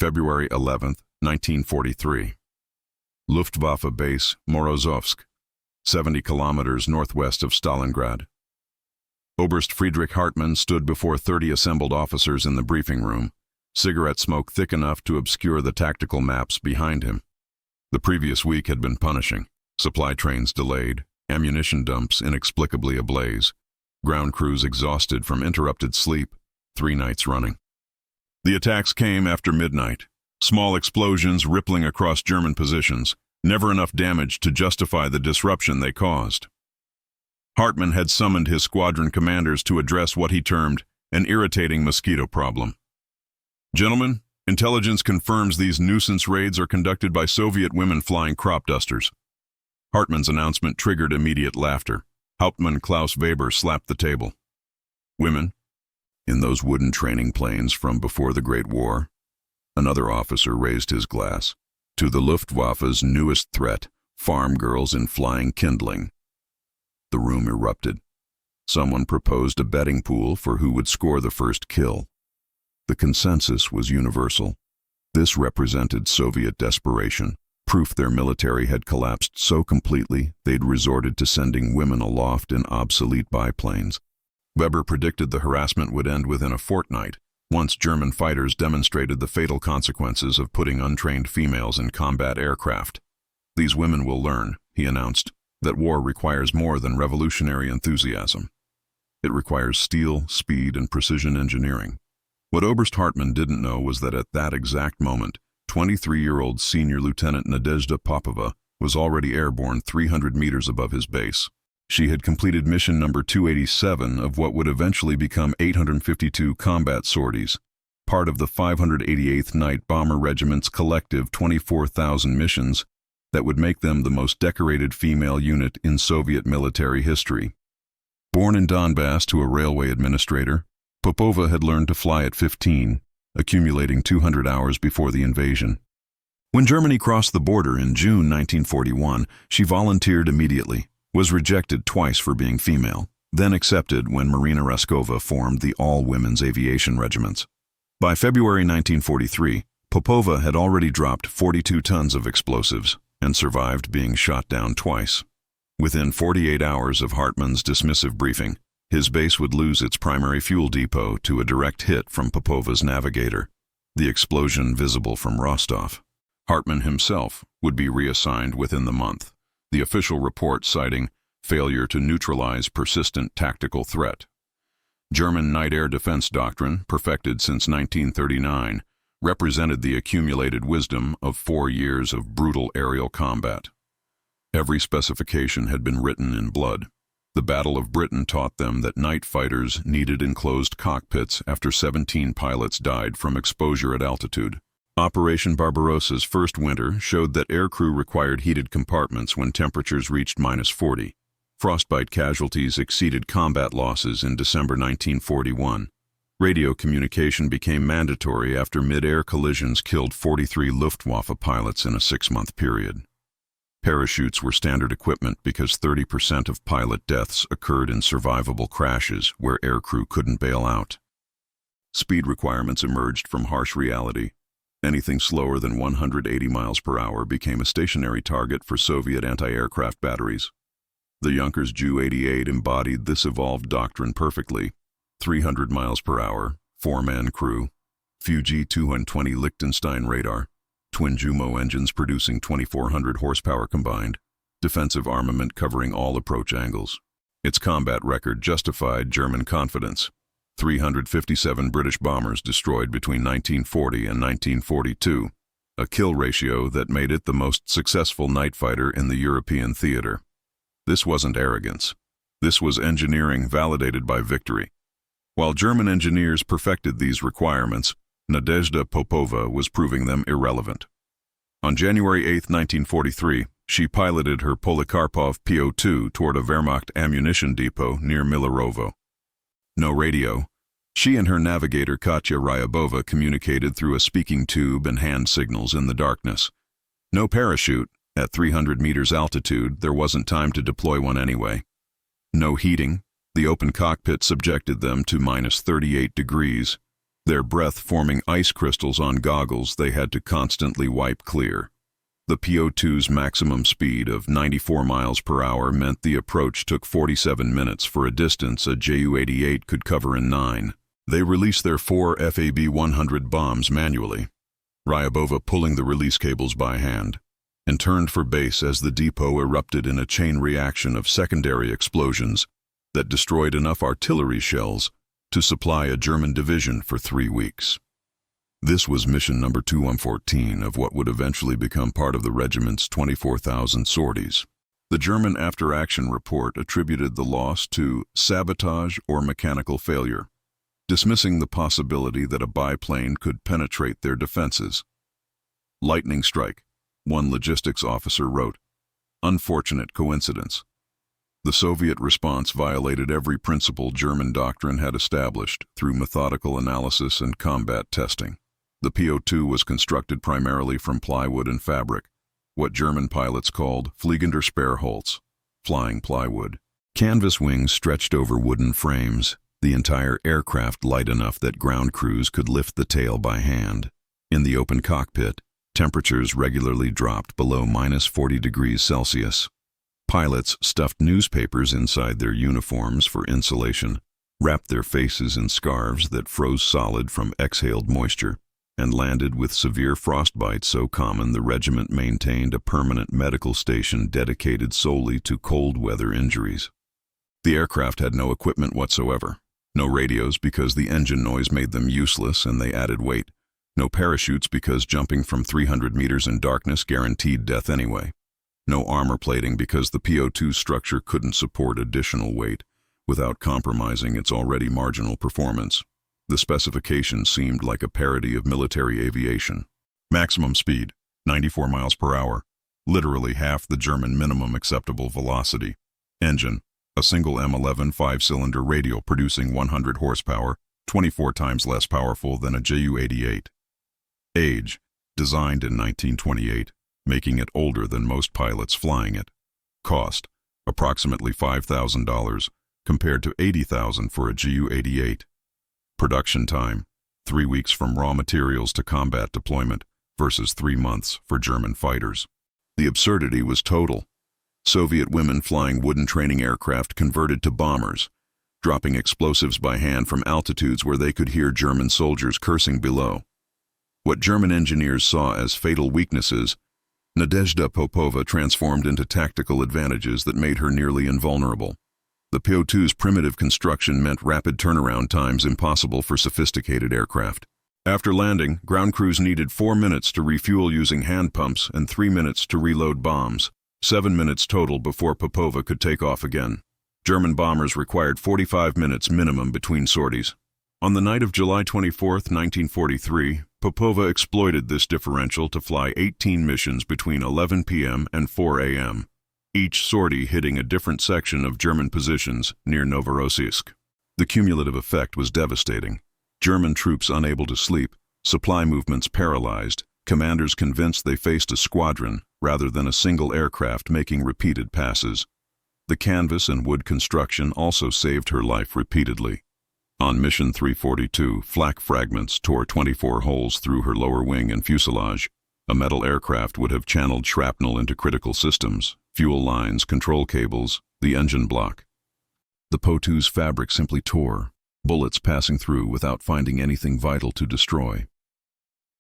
February 11, 1943. Luftwaffe Base, Morozovsk, 70 kilometers northwest of Stalingrad. Oberst Friedrich Hartmann stood before 30 assembled officers in the briefing room, cigarette smoke thick enough to obscure the tactical maps behind him. The previous week had been punishing. Supply trains delayed, ammunition dumps inexplicably ablaze, ground crews exhausted from interrupted sleep, 3 nights running. The attacks came after midnight, small explosions rippling across German positions, never enough damage to justify the disruption they caused. Hartmann had summoned his squadron commanders to address what he termed an irritating mosquito problem. Gentlemen, intelligence confirms these nuisance raids are conducted by Soviet women flying crop dusters. Hartmann's announcement triggered immediate laughter. Hauptmann Klaus Weber slapped the table. Women? In those wooden training planes from before the Great War? Another officer raised his glass. To the Luftwaffe's newest threat, farm girls in flying kindling. The room erupted. Someone proposed a betting pool for who would score the first kill. The consensus was universal. This represented Soviet desperation, proof their military had collapsed so completely they'd resorted to sending women aloft in obsolete biplanes. Weber predicted the harassment would end within a fortnight, once German fighters demonstrated the fatal consequences of putting untrained females in combat aircraft. These women will learn, he announced, that war requires more than revolutionary enthusiasm. It requires steel, speed, and precision engineering. What Oberst Hartmann didn't know was that at that exact moment, 23-year-old Senior Lieutenant Nadezhda Popova was already airborne 300 meters above his base. She had completed mission number 287 of what would eventually become 852 combat sorties, part of the 588th Night Bomber Regiment's collective 24,000 missions that would make them the most decorated female unit in Soviet military history. Born in Donbass to a railway administrator, Popova had learned to fly at 15, accumulating 200 hours before the invasion. When Germany crossed the border in June 1941, she volunteered immediately, was rejected twice for being female, then accepted when Marina Raskova formed the all-women's aviation regiments. By February 1943, Popova had already dropped 42 tons of explosives and survived being shot down twice. Within 48 hours of Hartmann's dismissive briefing, his base would lose its primary fuel depot to a direct hit from Popova's Navigator, the explosion visible from Rostov. Hartmann himself would be reassigned within the month, the official report citing failure to neutralize persistent tactical threat. German night air defense doctrine, perfected since 1939, represented the accumulated wisdom of 4 years of brutal aerial combat. Every specification had been written in blood. The Battle of Britain taught them that night fighters needed enclosed cockpits after 17 pilots died from exposure at altitude. Operation Barbarossa's first winter showed that aircrew required heated compartments when temperatures reached -40. Frostbite casualties exceeded combat losses in December 1941. Radio communication became mandatory after mid-air collisions killed 43 Luftwaffe pilots in a 6-month period. Parachutes were standard equipment because 30% of pilot deaths occurred in survivable crashes where aircrew couldn't bail out. Speed requirements emerged from harsh reality. Anything slower than 180 miles per hour became a stationary target for Soviet anti-aircraft batteries. The Junkers Ju-88 embodied this evolved doctrine perfectly. 300 miles per hour, 4-man crew, few G-220 Liechtenstein radar, twin Jumo engines producing 2,400 horsepower combined, defensive armament covering all approach angles. Its combat record justified German confidence. 357 British bombers destroyed between 1940 and 1942, a kill ratio that made it the most successful night fighter in the European theater. This wasn't arrogance. This was engineering validated by victory. While German engineers perfected these requirements, Nadezhda Popova was proving them irrelevant. On January 8, 1943, she piloted her Polikarpov PO-2 toward a Wehrmacht ammunition depot near Milarovo. No radio. She and her navigator Katya Ryabova communicated through a speaking tube and hand signals in the darkness. No parachute. At 300 meters altitude, there wasn't time to deploy one anyway. No heating. The open cockpit subjected them to -38 degrees. their breath forming ice crystals on goggles they had to constantly wipe clear. The PO2's maximum speed of 94 miles per hour meant the approach took 47 minutes for a distance a Ju-88 could cover in 9. They released their 4 FAB-100 bombs manually, Ryabova pulling the release cables by hand, and turned for base as the depot erupted in a chain reaction of secondary explosions that destroyed enough artillery shells to supply a German division for 3 weeks. This was mission number 2114 of what would eventually become part of the regiment's 24,000 sorties. The German after-action report attributed the loss to sabotage or mechanical failure, dismissing the possibility that a biplane could penetrate their defenses. Lightning strike, one logistics officer wrote. Unfortunate coincidence. The Soviet response violated every principle German doctrine had established through methodical analysis and combat testing. The PO2 was constructed primarily from plywood and fabric, what German pilots called Fliegender Sperrholz, flying plywood. Canvas wings stretched over wooden frames, the entire aircraft light enough that ground crews could lift the tail by hand. In the open cockpit, temperatures regularly dropped below -40 degrees Celsius. Pilots stuffed newspapers inside their uniforms for insulation, wrapped their faces in scarves that froze solid from exhaled moisture, and landed with severe frostbite so common the regiment maintained a permanent medical station dedicated solely to cold weather injuries. The aircraft had no equipment whatsoever. No radios because the engine noise made them useless and they added weight. No parachutes because jumping from 300 meters in darkness guaranteed death anyway. No armor plating because the PO2 structure couldn't support additional weight without compromising its already marginal performance. The specification seemed like a parody of military aviation. Maximum speed, 94 miles per hour, literally half the German minimum acceptable velocity. Engine, a single M11 5-cylinder radial producing 100 horsepower, 24 times less powerful than a Ju-88. Age, designed in 1928, making it older than most pilots flying it. Cost, approximately $5,000, compared to $80,000 for a Ju-88. Production time, 3 weeks from raw materials to combat deployment versus 3 months for German fighters. The absurdity was total. Soviet women flying wooden training aircraft converted to bombers, dropping explosives by hand from altitudes where they could hear German soldiers cursing below. What German engineers saw as fatal weaknesses, Nadezhda Popova transformed into tactical advantages that made her nearly invulnerable. The PO2's primitive construction meant rapid turnaround times impossible for sophisticated aircraft. After landing, ground crews needed 4 minutes to refuel using hand pumps and 3 minutes to reload bombs, 7 minutes total before Popova could take off again. German bombers required 45 minutes minimum between sorties. On the night of July 24, 1943, Popova exploited this differential to fly 18 missions between 11 p.m. and 4 a.m., each sortie hitting a different section of German positions near Novorossiysk. The cumulative effect was devastating. German troops unable to sleep, supply movements paralyzed, commanders convinced they faced a squadron rather than a single aircraft making repeated passes. The canvas and wood construction also saved her life repeatedly. On Mission 342, flak fragments tore 24 holes through her lower wing and fuselage. A metal aircraft would have channeled shrapnel into critical systems, fuel lines, control cables, the engine block. The PO2's fabric simply tore, bullets passing through without finding anything vital to destroy.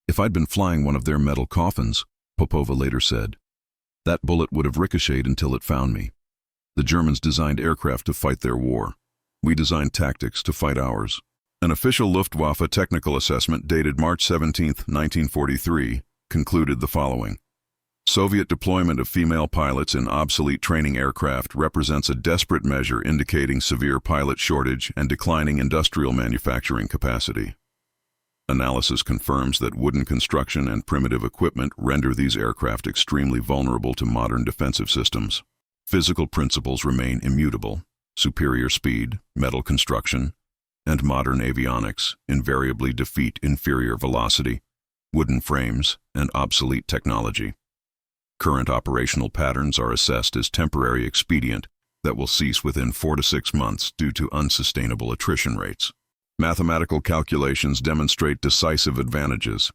If I'd been flying one of their metal coffins, Popova later said, that bullet would have ricocheted until it found me. The Germans designed aircraft to fight their war. We designed tactics to fight ours. An official Luftwaffe technical assessment dated March 17, 1943, concluded the following. Soviet deployment of female pilots in obsolete training aircraft represents a desperate measure indicating severe pilot shortage and declining industrial manufacturing capacity. Analysis confirms that wooden construction and primitive equipment render these aircraft extremely vulnerable to modern defensive systems. Physical principles remain immutable. Superior speed, metal construction, and modern avionics invariably defeat inferior velocity, wooden frames, and obsolete technology. Current operational patterns are assessed as temporary expedient that will cease within 4 to 6 months due to unsustainable attrition rates. Mathematical calculations demonstrate decisive advantages.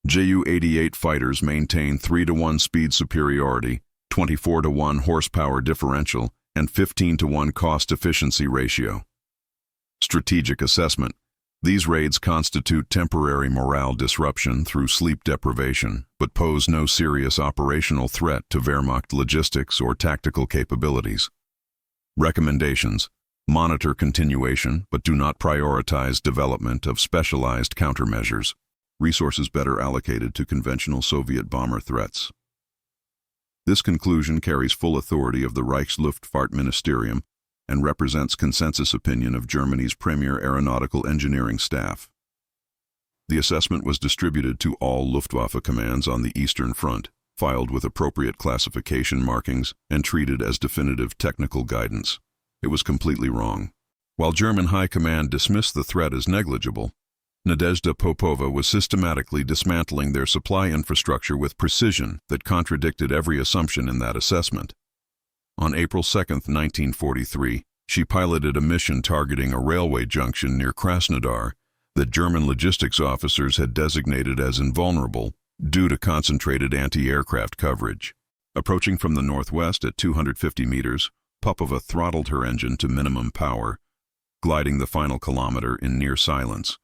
Ju-88 fighters maintain 3-to-1 speed superiority, 24-to-1 horsepower differential, and 15-to-1 cost-efficiency ratio. Strategic assessment. These raids constitute temporary morale disruption through sleep deprivation, but pose no serious operational threat to Wehrmacht logistics or tactical capabilities. Recommendations. Monitor continuation, but do not prioritize development of specialized countermeasures. Resources better allocated to conventional Soviet bomber threats. This conclusion carries full authority of the Reichsluftfahrtministerium and represents consensus opinion of Germany's premier aeronautical engineering staff. The assessment was distributed to all Luftwaffe commands on the Eastern Front, filed with appropriate classification markings, and treated as definitive technical guidance. It was completely wrong. While German High Command dismissed the threat as negligible, Nadezhda Popova was systematically dismantling their supply infrastructure with precision that contradicted every assumption in that assessment. On April 2, 1943, she piloted a mission targeting a railway junction near Krasnodar that German logistics officers had designated as invulnerable due to concentrated anti-aircraft coverage. Approaching from the northwest at 250 meters, Popova throttled her engine to minimum power, gliding the final kilometer in near silence.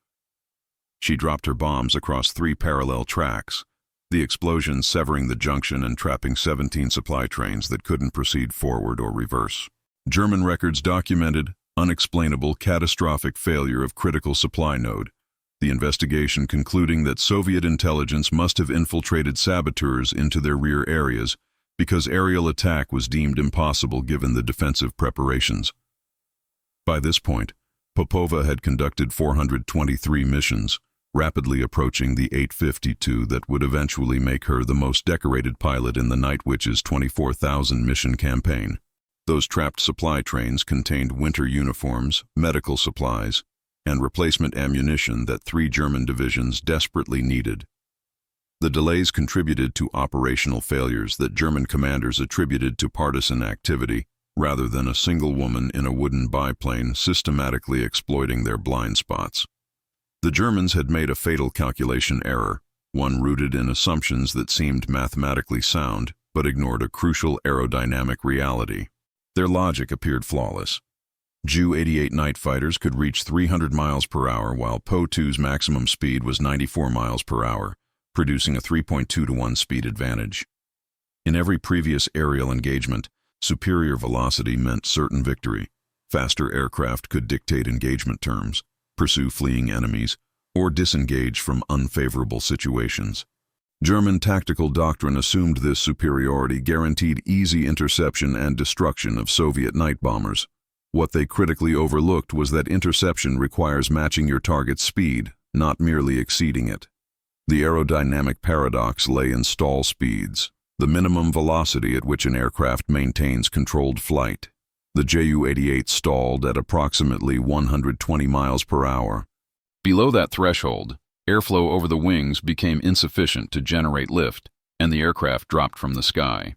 She dropped her bombs across 3 parallel tracks, the explosions severing the junction and trapping 17 supply trains that couldn't proceed forward or reverse. German records documented unexplainable catastrophic failure of critical supply node, the investigation concluding that Soviet intelligence must have infiltrated saboteurs into their rear areas because aerial attack was deemed impossible given the defensive preparations. By this point, Popova had conducted 423 missions, rapidly approaching the 852 that would eventually make her the most decorated pilot in the Night Witch's 24,000 mission campaign. Those trapped supply trains contained winter uniforms, medical supplies, and replacement ammunition that 3 German divisions desperately needed. The delays contributed to operational failures that German commanders attributed to partisan activity, rather than a single woman in a wooden biplane systematically exploiting their blind spots. The Germans had made a fatal calculation error, one rooted in assumptions that seemed mathematically sound, but ignored a crucial aerodynamic reality. Their logic appeared flawless. Ju-88 night fighters could reach 300 miles per hour while Po-2's maximum speed was 94 miles per hour, producing a 3.2-to-1 speed advantage. In every previous aerial engagement, superior velocity meant certain victory. Faster aircraft could dictate engagement terms, pursue fleeing enemies, or disengage from unfavorable situations. German tactical doctrine assumed this superiority guaranteed easy interception and destruction of Soviet night bombers. What they critically overlooked was that interception requires matching your target's speed, not merely exceeding it. The aerodynamic paradox lay in stall speeds, the minimum velocity at which an aircraft maintains controlled flight. The Ju-88 stalled at approximately 120 miles per hour. Below that threshold, airflow over the wings became insufficient to generate lift, and the aircraft dropped from the sky.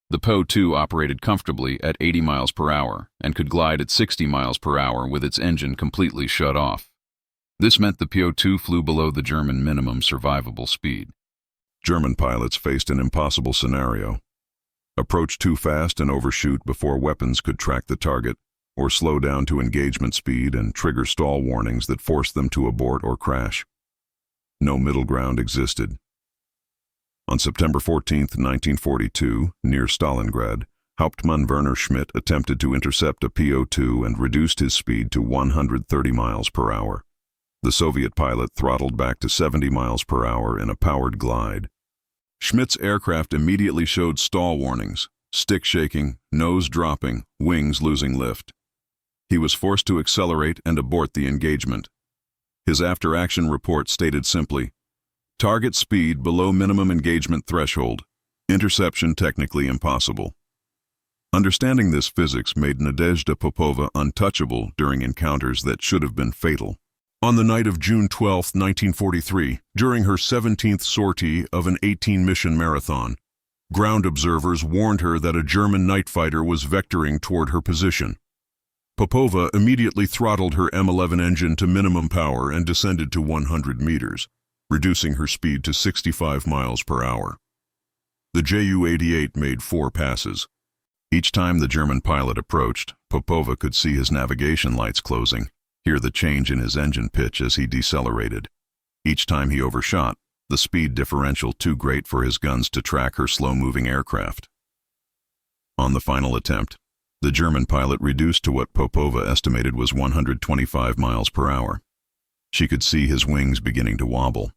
The Po-2 operated comfortably at 80 miles per hour and could glide at 60 miles per hour with its engine completely shut off. This meant the Po-2 flew below the German minimum survivable speed. German pilots faced an impossible scenario. Approach too fast and overshoot before weapons could track the target, or slow down to engagement speed and trigger stall warnings that forced them to abort or crash. No middle ground existed. On September 14, 1942, near Stalingrad, Hauptmann Werner Schmidt attempted to intercept a Po-2 and reduced his speed to 130 miles per hour. The Soviet pilot throttled back to 70 miles per hour in a powered glide. Schmidt's aircraft immediately showed stall warnings, stick shaking, nose dropping, wings losing lift. He was forced to accelerate and abort the engagement. His after-action report stated simply, "Target speed below minimum engagement threshold. Interception technically impossible." Understanding this physics made Nadezhda Popova untouchable during encounters that should have been fatal. On the night of June 12, 1943, during her 17th sortie of an 18-mission marathon, ground observers warned her that a German night fighter was vectoring toward her position. Popova immediately throttled her M11 engine to minimum power and descended to 100 meters, reducing her speed to 65 miles per hour. The Ju-88 made 4 passes. Each time the German pilot approached, Popova could see his navigation lights closing, hear the change in his engine pitch as he decelerated. Each time he overshot, the speed differential too great for his guns to track her slow-moving aircraft. On the final attempt, the German pilot reduced to what Popova estimated was 125 miles per hour. She could see his wings beginning to wobble,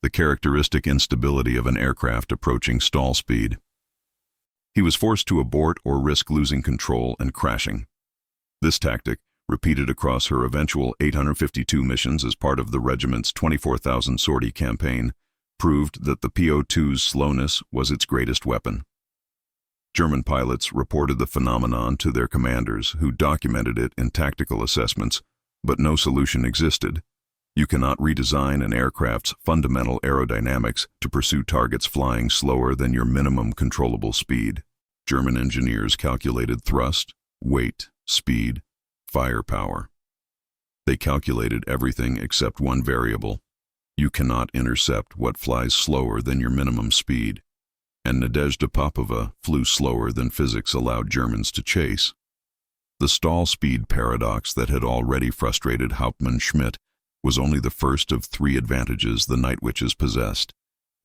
the characteristic instability of an aircraft approaching stall speed. He was forced to abort or risk losing control and crashing. This tactic, repeated across her eventual 852 missions as part of the regiment's 24,000 sortie campaign, proved that the PO-2's slowness was its greatest weapon. German pilots reported the phenomenon to their commanders, who documented it in tactical assessments, but no solution existed. You cannot redesign an aircraft's fundamental aerodynamics to pursue targets flying slower than your minimum controllable speed. German engineers calculated thrust, weight, speed, firepower. They calculated everything except one variable. You cannot intercept what flies slower than your minimum speed. And Nadezhda Popova flew slower than physics allowed Germans to chase. The stall speed paradox that had already frustrated Hauptmann Schmidt was only the first of 3 advantages the Night Witches possessed,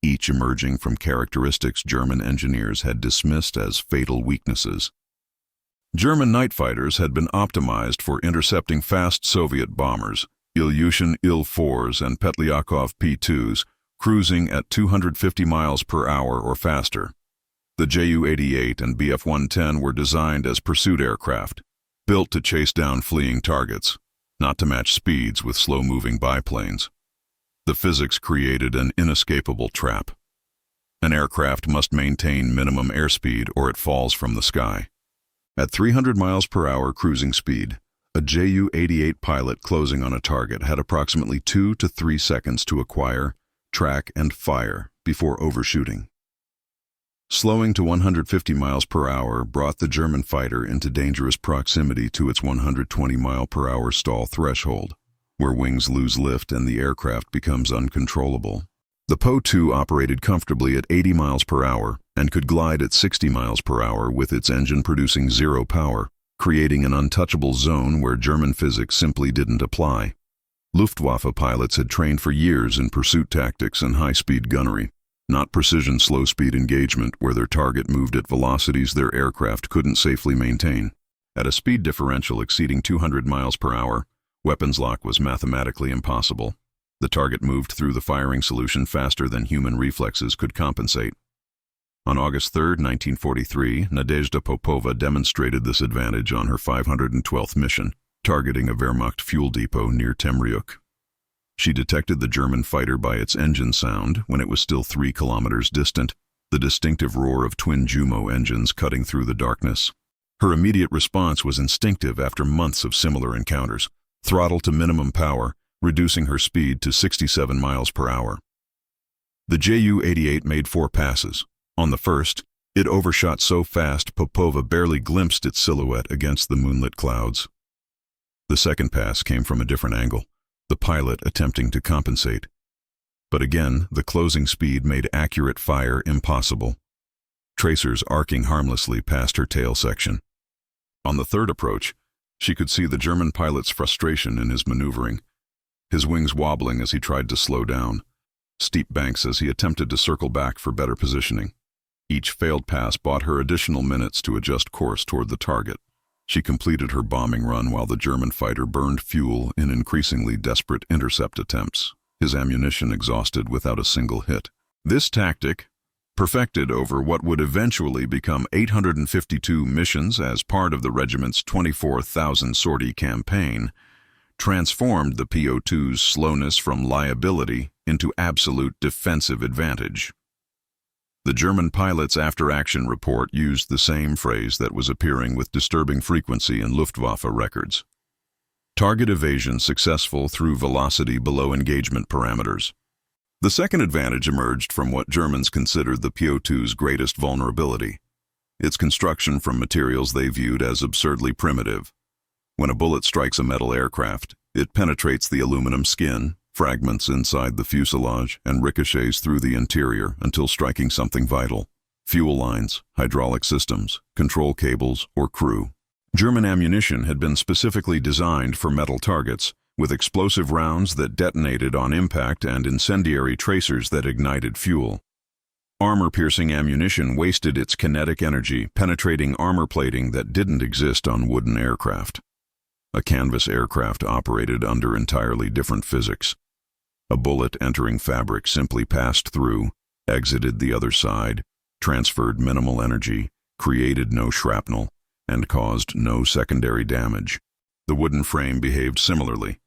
each emerging from characteristics German engineers had dismissed as fatal weaknesses. German night fighters had been optimized for intercepting fast Soviet bombers, Ilyushin Il-4s and Petlyakov P-2s, cruising at 250 miles per hour or faster. The Ju-88 and Bf-110 were designed as pursuit aircraft, built to chase down fleeing targets, not to match speeds with slow-moving biplanes. The physics created an inescapable trap. An aircraft must maintain minimum airspeed or it falls from the sky. At 300 miles per hour cruising speed, a Ju-88 pilot closing on a target had approximately 2 to 3 seconds to acquire, track, and fire before overshooting. Slowing to 150 miles per hour brought the German fighter into dangerous proximity to its 120 mile per hour stall threshold, where wings lose lift and the aircraft becomes uncontrollable. The Po-2 operated comfortably at 80 miles per hour and could glide at 60 miles per hour with its engine producing 0 power, creating an untouchable zone where German physics simply didn't apply. Luftwaffe pilots had trained for years in pursuit tactics and high-speed gunnery, not precision slow-speed engagement where their target moved at velocities their aircraft couldn't safely maintain. At a speed differential exceeding 200 miles per hour, weapons lock was mathematically impossible. The target moved through the firing solution faster than human reflexes could compensate. On August 3, 1943, Nadezhda Popova demonstrated this advantage on her 512th mission, targeting a Wehrmacht fuel depot near Temriuk. She detected the German fighter by its engine sound when it was still 3 kilometers distant, the distinctive roar of twin Jumo engines cutting through the darkness. Her immediate response was instinctive after months of similar encounters, throttle to minimum power, reducing her speed to 67 miles per hour. The Ju-88 made 4 passes. On the first, it overshot so fast Popova barely glimpsed its silhouette against the moonlit clouds. The second pass came from a different angle, the pilot attempting to compensate. But again, the closing speed made accurate fire impossible, tracers arcing harmlessly past her tail section. On the third approach, she could see the German pilot's frustration in his maneuvering, his wings wobbling as he tried to slow down, steep banks as he attempted to circle back for better positioning. Each failed pass bought her additional minutes to adjust course toward the target. She completed her bombing run while the German fighter burned fuel in increasingly desperate intercept attempts, his ammunition exhausted without a single hit. This tactic, perfected over what would eventually become 852 missions as part of the regiment's 24,000 sortie campaign, transformed the PO-2's slowness from liability into absolute defensive advantage. The German pilot's after-action report used the same phrase that was appearing with disturbing frequency in Luftwaffe records. Target evasion successful through velocity below engagement parameters. The second advantage emerged from what Germans considered the PO-2's greatest vulnerability, its construction from materials they viewed as absurdly primitive. When a bullet strikes a metal aircraft, it penetrates the aluminum skin, fragments inside the fuselage, and ricochets through the interior until striking something vital: fuel lines, hydraulic systems, control cables, or crew. German ammunition had been specifically designed for metal targets, with explosive rounds that detonated on impact and incendiary tracers that ignited fuel. Armor-piercing ammunition wasted its kinetic energy, penetrating armor plating that didn't exist on wooden aircraft. A canvas aircraft operated under entirely different physics. A bullet entering fabric simply passed through, exited the other side, transferred minimal energy, created no shrapnel, and caused no secondary damage. The wooden frame behaved similarly.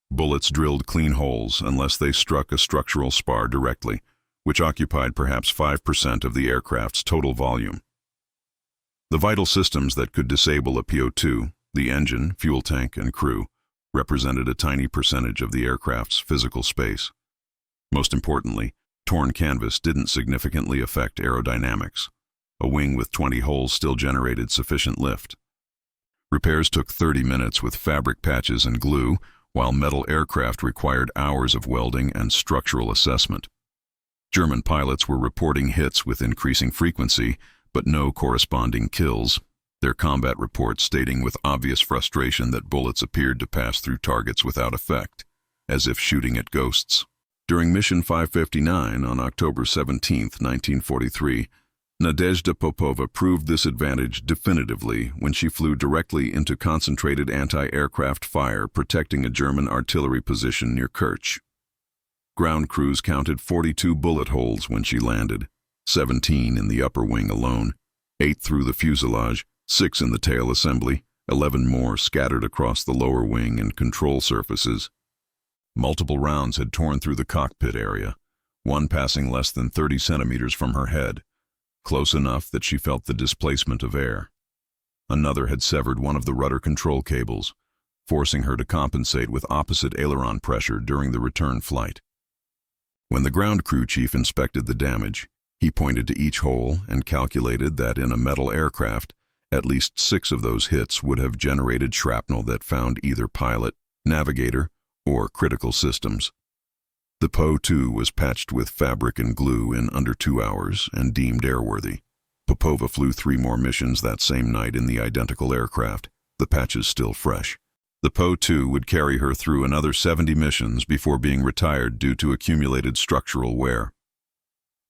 Bullets drilled clean holes unless they struck a structural spar directly, which occupied perhaps 5% of the aircraft's total volume. The vital systems that could disable a PO2, the engine, fuel tank, and crew, represented a tiny percentage of the aircraft's physical space. Most importantly, torn canvas didn't significantly affect aerodynamics. A wing with 20 holes still generated sufficient lift. Repairs took 30 minutes with fabric patches and glue, while metal aircraft required hours of welding and structural assessment. German pilots were reporting hits with increasing frequency, but no corresponding kills, their combat reports stating with obvious frustration that bullets appeared to pass through targets without effect, as if shooting at ghosts. During Mission 559 on October 17, 1943, Nadezhda Popova proved this advantage definitively when she flew directly into concentrated anti-aircraft fire protecting a German artillery position near Kerch. Ground crews counted 42 bullet holes when she landed, 17 in the upper wing alone, 8 through the fuselage, 6 in the tail assembly, 11 more scattered across the lower wing and control surfaces. Multiple rounds had torn through the cockpit area, one passing less than 30 centimeters from her head, close enough that she felt the displacement of air. Another had severed one of the rudder control cables, forcing her to compensate with opposite aileron pressure during the return flight. When the ground crew chief inspected the damage, he pointed to each hole and calculated that in a metal aircraft, at least 6 of those hits would have generated shrapnel that found either pilot, navigator, or critical systems. The Po-2 was patched with fabric and glue in under 2 hours and deemed airworthy. Popova flew 3 more missions that same night in the identical aircraft, the patches still fresh. The Po-2 would carry her through another 70 missions before being retired due to accumulated structural wear.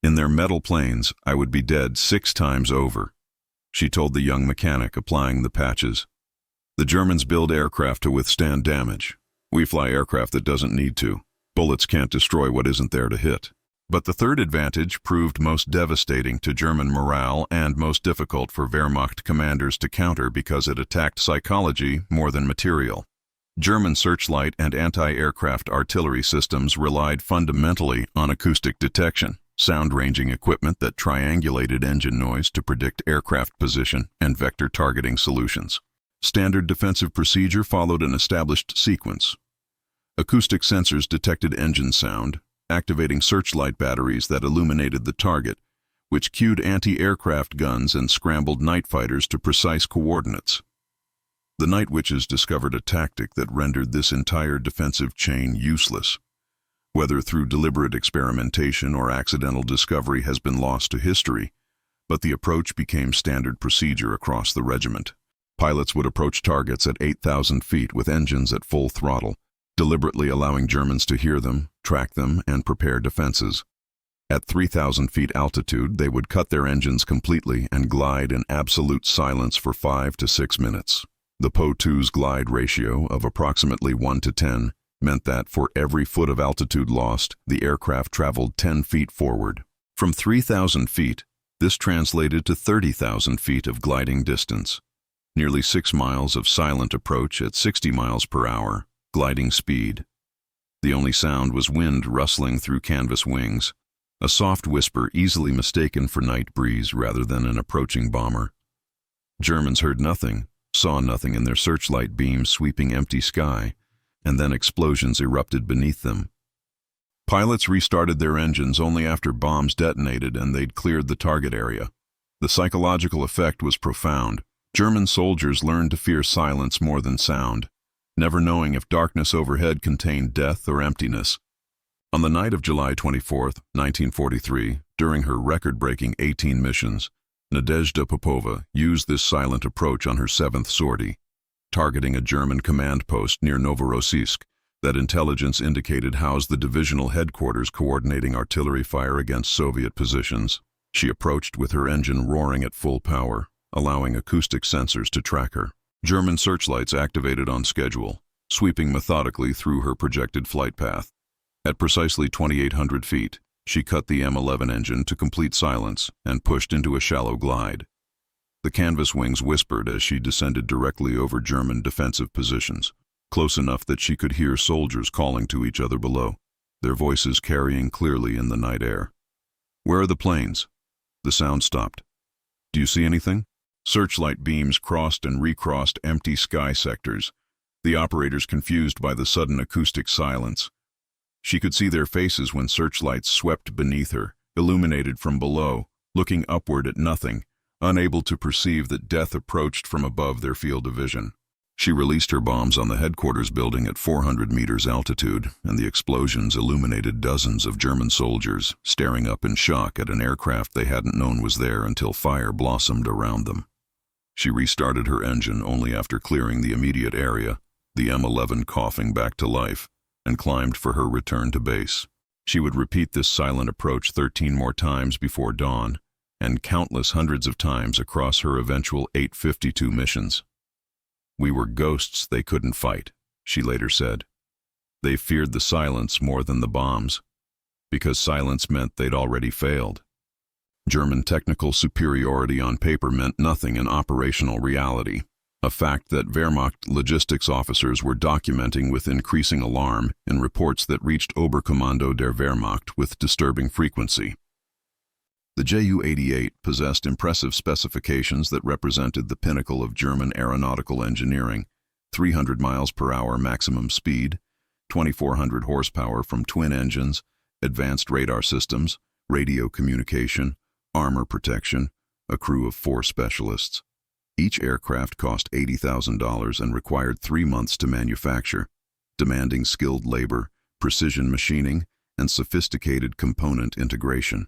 In their metal planes, I would be dead 6 times over, she told the young mechanic applying the patches. The Germans build aircraft to withstand damage. We fly aircraft that doesn't need to. Bullets can't destroy what isn't there to hit. But the third advantage proved most devastating to German morale and most difficult for Wehrmacht commanders to counter because it attacked psychology more than material. German searchlight and anti-aircraft artillery systems relied fundamentally on acoustic detection, sound-ranging equipment that triangulated engine noise to predict aircraft position, and vector targeting solutions. Standard defensive procedure followed an established sequence. Acoustic sensors detected engine sound, activating searchlight batteries that illuminated the target, which cued anti-aircraft guns and scrambled night fighters to precise coordinates. The Night Witches discovered a tactic that rendered this entire defensive chain useless. Whether through deliberate experimentation or accidental discovery has been lost to history, but the approach became standard procedure across the regiment. Pilots would approach targets at 8,000 feet with engines at full throttle, deliberately allowing Germans to hear them, track them, and prepare defenses. At 3,000 feet altitude, they would cut their engines completely and glide in absolute silence for 5 to 6 minutes. The Po-2's glide ratio of approximately 1 to 10 meant that for every foot of altitude lost, the aircraft traveled 10 feet forward. From 3,000 feet, this translated to 30,000 feet of gliding distance. Nearly 6 miles of silent approach at 60 miles per hour, gliding speed. The only sound was wind rustling through canvas wings, a soft whisper easily mistaken for night breeze rather than an approaching bomber. Germans heard nothing, saw nothing in their searchlight beams sweeping empty sky, and then explosions erupted beneath them. Pilots restarted their engines only after bombs detonated and they'd cleared the target area. The psychological effect was profound. German soldiers learned to fear silence more than sound, never knowing if darkness overhead contained death or emptiness. On the night of July 24, 1943, during her record-breaking 18 missions, Nadezhda Popova used this silent approach on her 7th sortie, targeting a German command post near Novorossiysk that intelligence indicated housed the divisional headquarters coordinating artillery fire against Soviet positions. She approached with her engine roaring at full power, allowing acoustic sensors to track her. German searchlights activated on schedule, sweeping methodically through her projected flight path. At precisely 2,800 feet, she cut the M11 engine to complete silence and pushed into a shallow glide. The canvas wings whispered as she descended directly over German defensive positions, close enough that she could hear soldiers calling to each other below, their voices carrying clearly in the night air. "Where are the planes?" The sound stopped. "Do you see anything?" Searchlight beams crossed and recrossed empty sky sectors, the operators confused by the sudden acoustic silence. She could see their faces when searchlights swept beneath her, illuminated from below, looking upward at nothing, unable to perceive that death approached from above their field of vision. She released her bombs on the headquarters building at 400 meters altitude, and the explosions illuminated dozens of German soldiers, staring up in shock at an aircraft they hadn't known was there until fire blossomed around them. She restarted her engine only after clearing the immediate area, the M11 coughing back to life, and climbed for her return to base. She would repeat this silent approach 13 more times before dawn, and countless hundreds of times across her eventual 852 missions. "We were ghosts they couldn't fight," she later said. "They feared the silence more than the bombs, because silence meant they'd already failed." German technical superiority on paper meant nothing in operational reality, a fact that Wehrmacht logistics officers were documenting with increasing alarm in reports that reached Oberkommando der Wehrmacht with disturbing frequency. The Ju-88 possessed impressive specifications that represented the pinnacle of German aeronautical engineering: 300 miles per hour maximum speed, 2,400 horsepower from twin engines, advanced radar systems, radio communication, armor protection, a crew of 4 specialists. Each aircraft cost $80,000 and required 3 months to manufacture, demanding skilled labor, precision machining, and sophisticated component integration.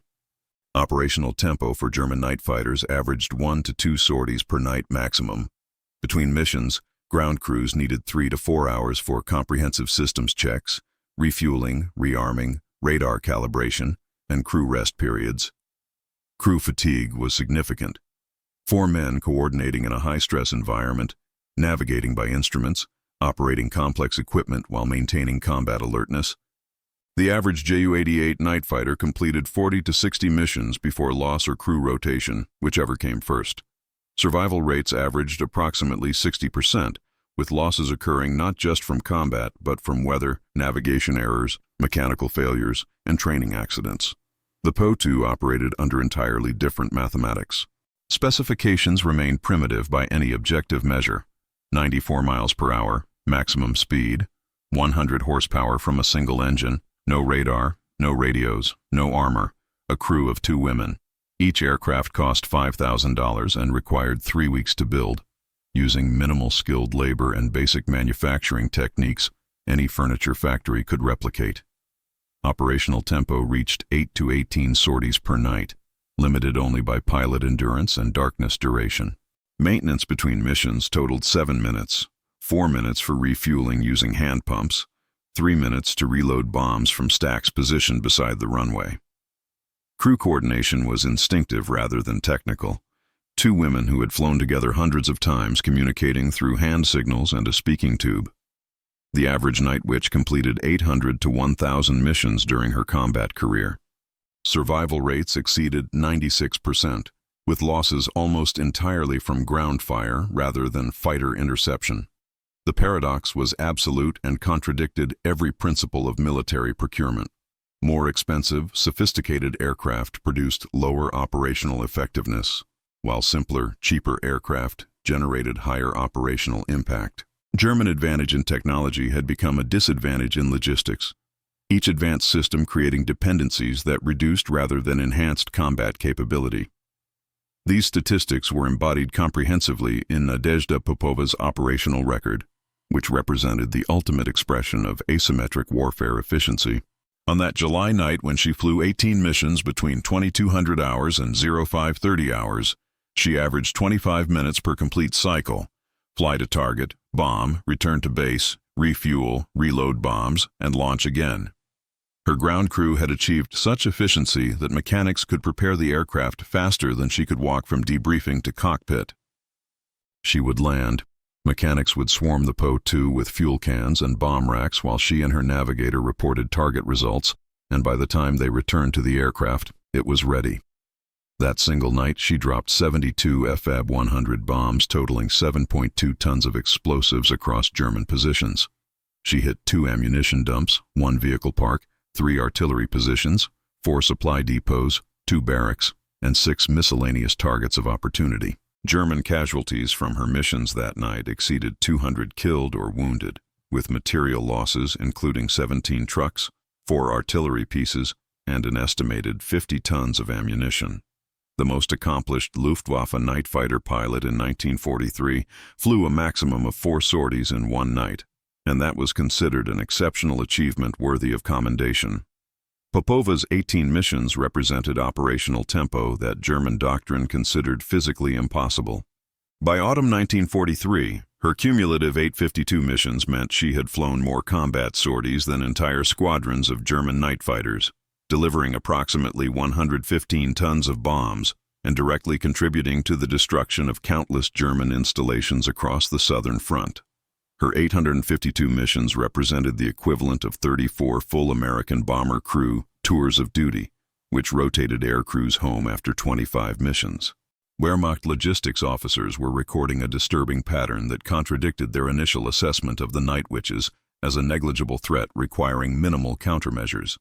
Operational tempo for German night fighters averaged 1 to 2 sorties per night maximum. Between missions, ground crews needed 3 to 4 hours for comprehensive systems checks, refueling, rearming, radar calibration, and crew rest periods. Crew fatigue was significant. 4 men coordinating in a high-stress environment, navigating by instruments, operating complex equipment while maintaining combat alertness. The average Ju-88 night fighter completed 40 to 60 missions before loss or crew rotation, whichever came first. Survival rates averaged approximately 60%, with losses occurring not just from combat, but from weather, navigation errors, mechanical failures, and training accidents. The Po-2 operated under entirely different mathematics. Specifications remained primitive by any objective measure: 94 miles per hour, maximum speed, 100 horsepower from a single engine, no radar, no radios, no armor, a crew of 2 women. Each aircraft cost $5,000 and required 3 weeks to build. Using minimal skilled labor and basic manufacturing techniques any furniture factory could replicate. Operational tempo reached 8 to 18 sorties per night, limited only by pilot endurance and darkness duration. Maintenance between missions totaled 7 minutes, 4 minutes for refueling using hand pumps, 3 minutes to reload bombs from stacks positioned beside the runway. Crew coordination was instinctive rather than technical. 2 women who had flown together hundreds of times communicating through hand signals and a speaking tube. The average night witch completed 800 to 1,000 missions during her combat career. Survival rates exceeded 96%, with losses almost entirely from ground fire rather than fighter interception. The paradox was absolute and contradicted every principle of military procurement. More expensive, sophisticated aircraft produced lower operational effectiveness, while simpler, cheaper aircraft generated higher operational impact. German advantage in technology had become a disadvantage in logistics, each advanced system creating dependencies that reduced rather than enhanced combat capability. These statistics were embodied comprehensively in Nadezhda Popova's operational record, which represented the ultimate expression of asymmetric warfare efficiency. On that July night when she flew 18 missions between 2200 hours and 0530 hours, she averaged 25 minutes per complete cycle: fly to target, bomb, return to base, refuel, reload bombs, and launch again. Her ground crew had achieved such efficiency that mechanics could prepare the aircraft faster than she could walk from debriefing to cockpit. She would land. Mechanics would swarm the Po-2 with fuel cans and bomb racks while she and her navigator reported target results, and by the time they returned to the aircraft, it was ready. That single night, she dropped 72 FAB-100 bombs totaling 7.2 tons of explosives across German positions. She hit 2 ammunition dumps, 1 vehicle park, 3 artillery positions, 4 supply depots, 2 barracks, and 6 miscellaneous targets of opportunity. German casualties from her missions that night exceeded 200 killed or wounded, with material losses including 17 trucks, 4 artillery pieces, and an estimated 50 tons of ammunition. The most accomplished Luftwaffe night fighter pilot in 1943 flew a maximum of 4 sorties in one night, and that was considered an exceptional achievement worthy of commendation. Popova's 18 missions represented operational tempo that German doctrine considered physically impossible. By autumn 1943, her cumulative 852 missions meant she had flown more combat sorties than entire squadrons of German night fighters, delivering approximately 115 tons of bombs and directly contributing to the destruction of countless German installations across the southern front. Her 852 missions represented the equivalent of 34 full American bomber crew tours of duty, which rotated air crews home after 25 missions. Wehrmacht logistics officers were recording a disturbing pattern that contradicted their initial assessment of the Night Witches as a negligible threat requiring minimal countermeasures.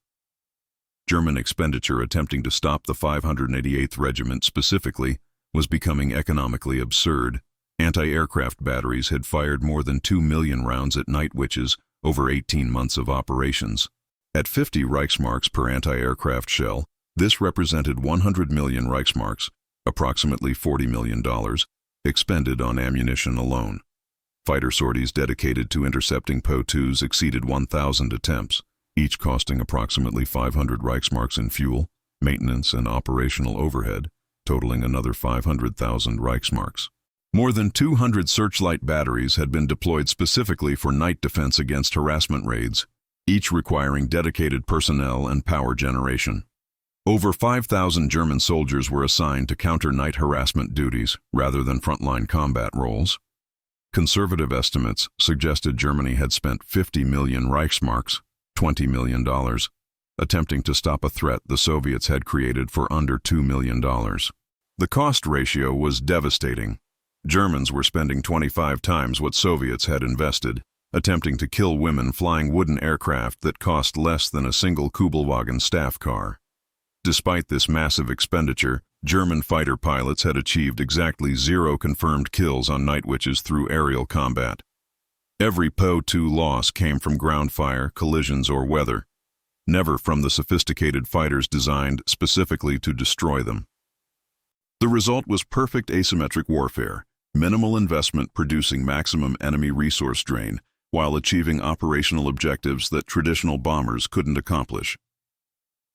German expenditure attempting to stop the 588th Regiment specifically was becoming economically absurd. Anti-aircraft batteries had fired more than 2 million rounds at Night Witches over 18 months of operations. At 50 Reichsmarks per anti-aircraft shell, this represented 100 million Reichsmarks, approximately $40 million, expended on ammunition alone. Fighter sorties dedicated to intercepting Po-2s exceeded 1,000 attempts, each costing approximately 500 Reichsmarks in fuel, maintenance, and operational overhead, totaling another 500,000 Reichsmarks. More than 200 searchlight batteries had been deployed specifically for night defense against harassment raids, each requiring dedicated personnel and power generation. Over 5,000 German soldiers were assigned to counter night harassment duties rather than frontline combat roles. Conservative estimates suggested Germany had spent 50 million Reichsmarks, $20 million, attempting to stop a threat the Soviets had created for under $2 million. The cost ratio was devastating. Germans were spending 25 times what Soviets had invested, attempting to kill women flying wooden aircraft that cost less than a single Kubelwagen staff car. Despite this massive expenditure, German fighter pilots had achieved exactly 0 confirmed kills on Night Witches through aerial combat. Every Po-2 loss came from ground fire, collisions, or weather, never from the sophisticated fighters designed specifically to destroy them. The result was perfect asymmetric warfare, minimal investment producing maximum enemy resource drain, while achieving operational objectives that traditional bombers couldn't accomplish.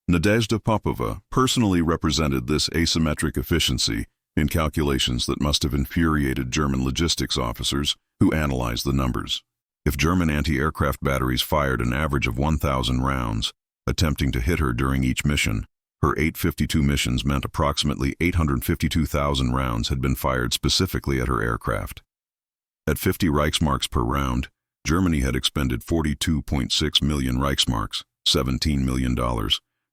Nadezhda Popova personally represented this asymmetric efficiency in calculations that must have infuriated German logistics officers who analyzed the numbers. If German anti-aircraft batteries fired an average of 1,000 rounds, attempting to hit her during each mission, her 852 missions meant approximately 852,000 rounds had been fired specifically at her aircraft. At 50 Reichsmarks per round, Germany had expended 42.6 million Reichsmarks, $17 million,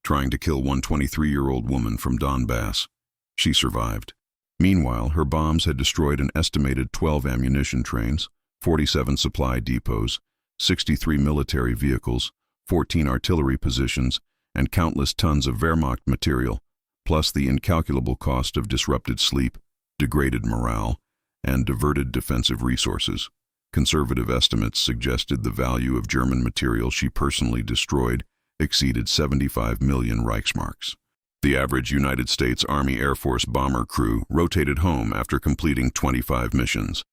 trying to kill one 23-year-old woman from Donbass. She survived. Meanwhile, her bombs had destroyed an estimated 12 ammunition trains, 47 supply depots, 63 military vehicles, 14 artillery positions, and countless tons of Wehrmacht material, plus the incalculable cost of disrupted sleep, degraded morale, and diverted defensive resources. Conservative estimates suggested the value of German material she personally destroyed exceeded 75 million Reichsmarks. The average United States Army Air Force bomber crew rotated home after completing 25 missions,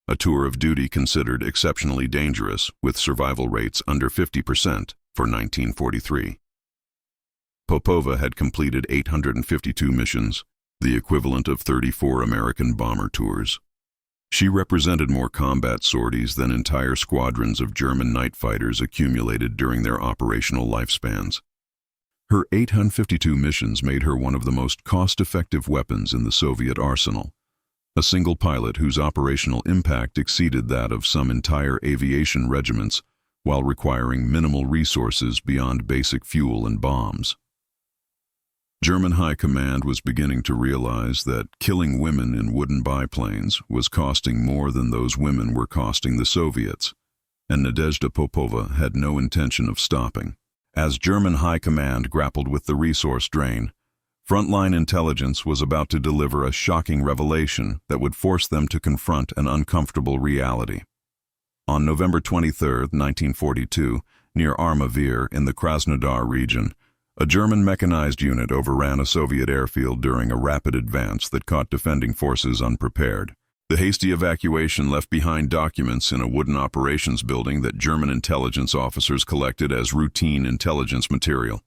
a tour of duty considered exceptionally dangerous with survival rates under 50% for 1943. Popova had completed 852 missions, the equivalent of 34 American bomber tours. She represented more combat sorties than entire squadrons of German night fighters accumulated during their operational lifespans. Her 852 missions made her one of the most cost-effective weapons in the Soviet arsenal, a single pilot whose operational impact exceeded that of some entire aviation regiments while requiring minimal resources beyond basic fuel and bombs. German High Command was beginning to realize that killing women in wooden biplanes was costing more than those women were costing the Soviets, and Nadezhda Popova had no intention of stopping. As German High Command grappled with the resource drain, frontline intelligence was about to deliver a shocking revelation that would force them to confront an uncomfortable reality. On November 23, 1942, near Armavir in the Krasnodar region, a German mechanized unit overran a Soviet airfield during a rapid advance that caught defending forces unprepared. The hasty evacuation left behind documents in a wooden operations building that German intelligence officers collected as routine intelligence material.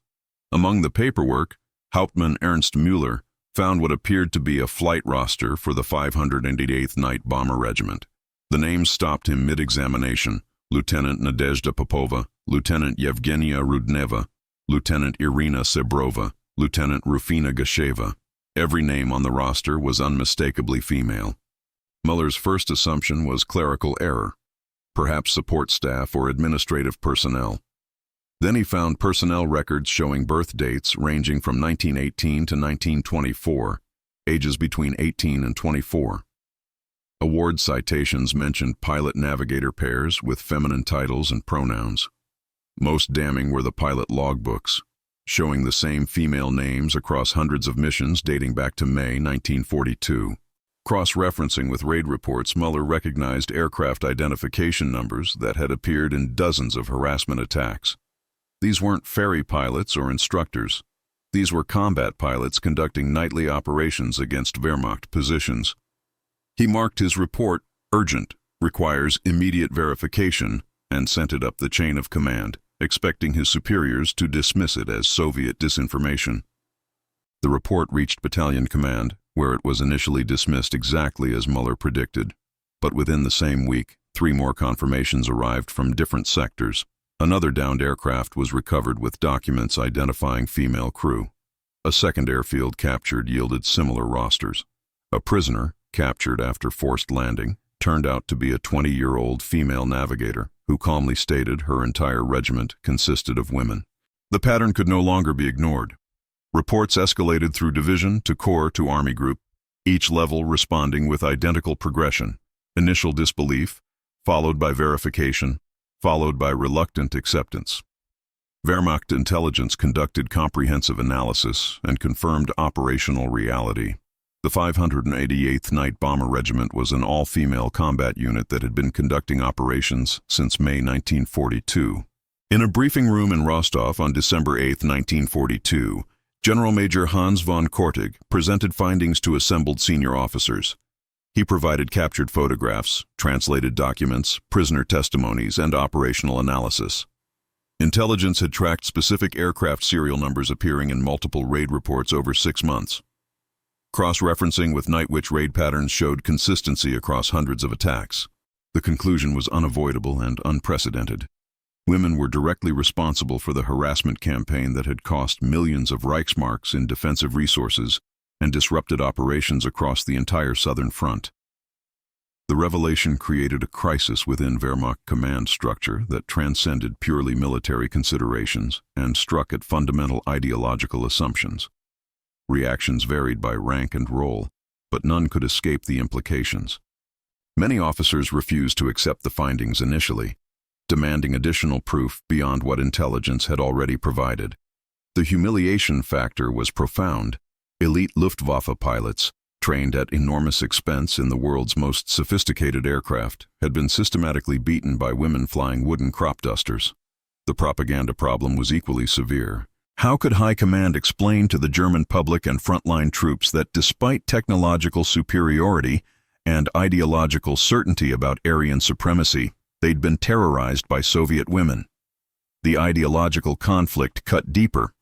Among the paperwork, Hauptmann Ernst Müller found what appeared to be a flight roster for the 588th Night Bomber Regiment. The names stopped him mid-examination: Lieutenant Nadezhda Popova, Lieutenant Yevgenia Rudneva, Lieutenant Irina Sebrova, Lieutenant Rufina Gasheva. Every name on the roster was unmistakably female. Muller's first assumption was clerical error, perhaps support staff or administrative personnel. Then he found personnel records showing birth dates ranging from 1918 to 1924, ages between 18 and 24. Award citations mentioned pilot-navigator pairs with feminine titles and pronouns. Most damning were the pilot logbooks, showing the same female names across hundreds of missions dating back to May 1942. Cross-referencing with raid reports, Muller recognized aircraft identification numbers that had appeared in dozens of harassment attacks. These weren't ferry pilots or instructors. These were combat pilots conducting nightly operations against Wehrmacht positions. He marked his report urgent, requires immediate verification, and sent it up the chain of command, expecting his superiors to dismiss it as Soviet disinformation. The report reached battalion command, where it was initially dismissed exactly as Muller predicted. But within the same week, 3 more confirmations arrived from different sectors. Another downed aircraft was recovered with documents identifying female crew. A second airfield captured yielded similar rosters. A prisoner, captured after forced landing, turned out to be a 20-year-old female navigator who calmly stated her entire regiment consisted of women. The pattern could no longer be ignored. Reports escalated through division to corps to army group, each level responding with identical progression: initial disbelief, followed by verification, followed by reluctant acceptance. Wehrmacht intelligence conducted comprehensive analysis and confirmed operational reality. The 588th Night Bomber Regiment was an all-female combat unit that had been conducting operations since May 1942. In a briefing room in Rostov on December 8, 1942, General Major Hans von Kortig presented findings to assembled senior officers. He provided captured photographs, translated documents, prisoner testimonies, and operational analysis. Intelligence had tracked specific aircraft serial numbers appearing in multiple raid reports over 6 months. Cross-referencing with Night Witch raid patterns showed consistency across hundreds of attacks. The conclusion was unavoidable and unprecedented. Women were directly responsible for the harassment campaign that had cost millions of Reichsmarks in defensive resources and disrupted operations across the entire southern front. The revelation created a crisis within Wehrmacht command structure that transcended purely military considerations and struck at fundamental ideological assumptions. Reactions varied by rank and role, but none could escape the implications. Many officers refused to accept the findings initially, demanding additional proof beyond what intelligence had already provided. The humiliation factor was profound. Elite Luftwaffe pilots, trained at enormous expense in the world's most sophisticated aircraft, had been systematically beaten by women flying wooden crop dusters. The propaganda problem was equally severe. How could High Command explain to the German public and frontline troops that despite technological superiority and ideological certainty about Aryan supremacy, they'd been terrorized by Soviet women? The ideological conflict cut deeper.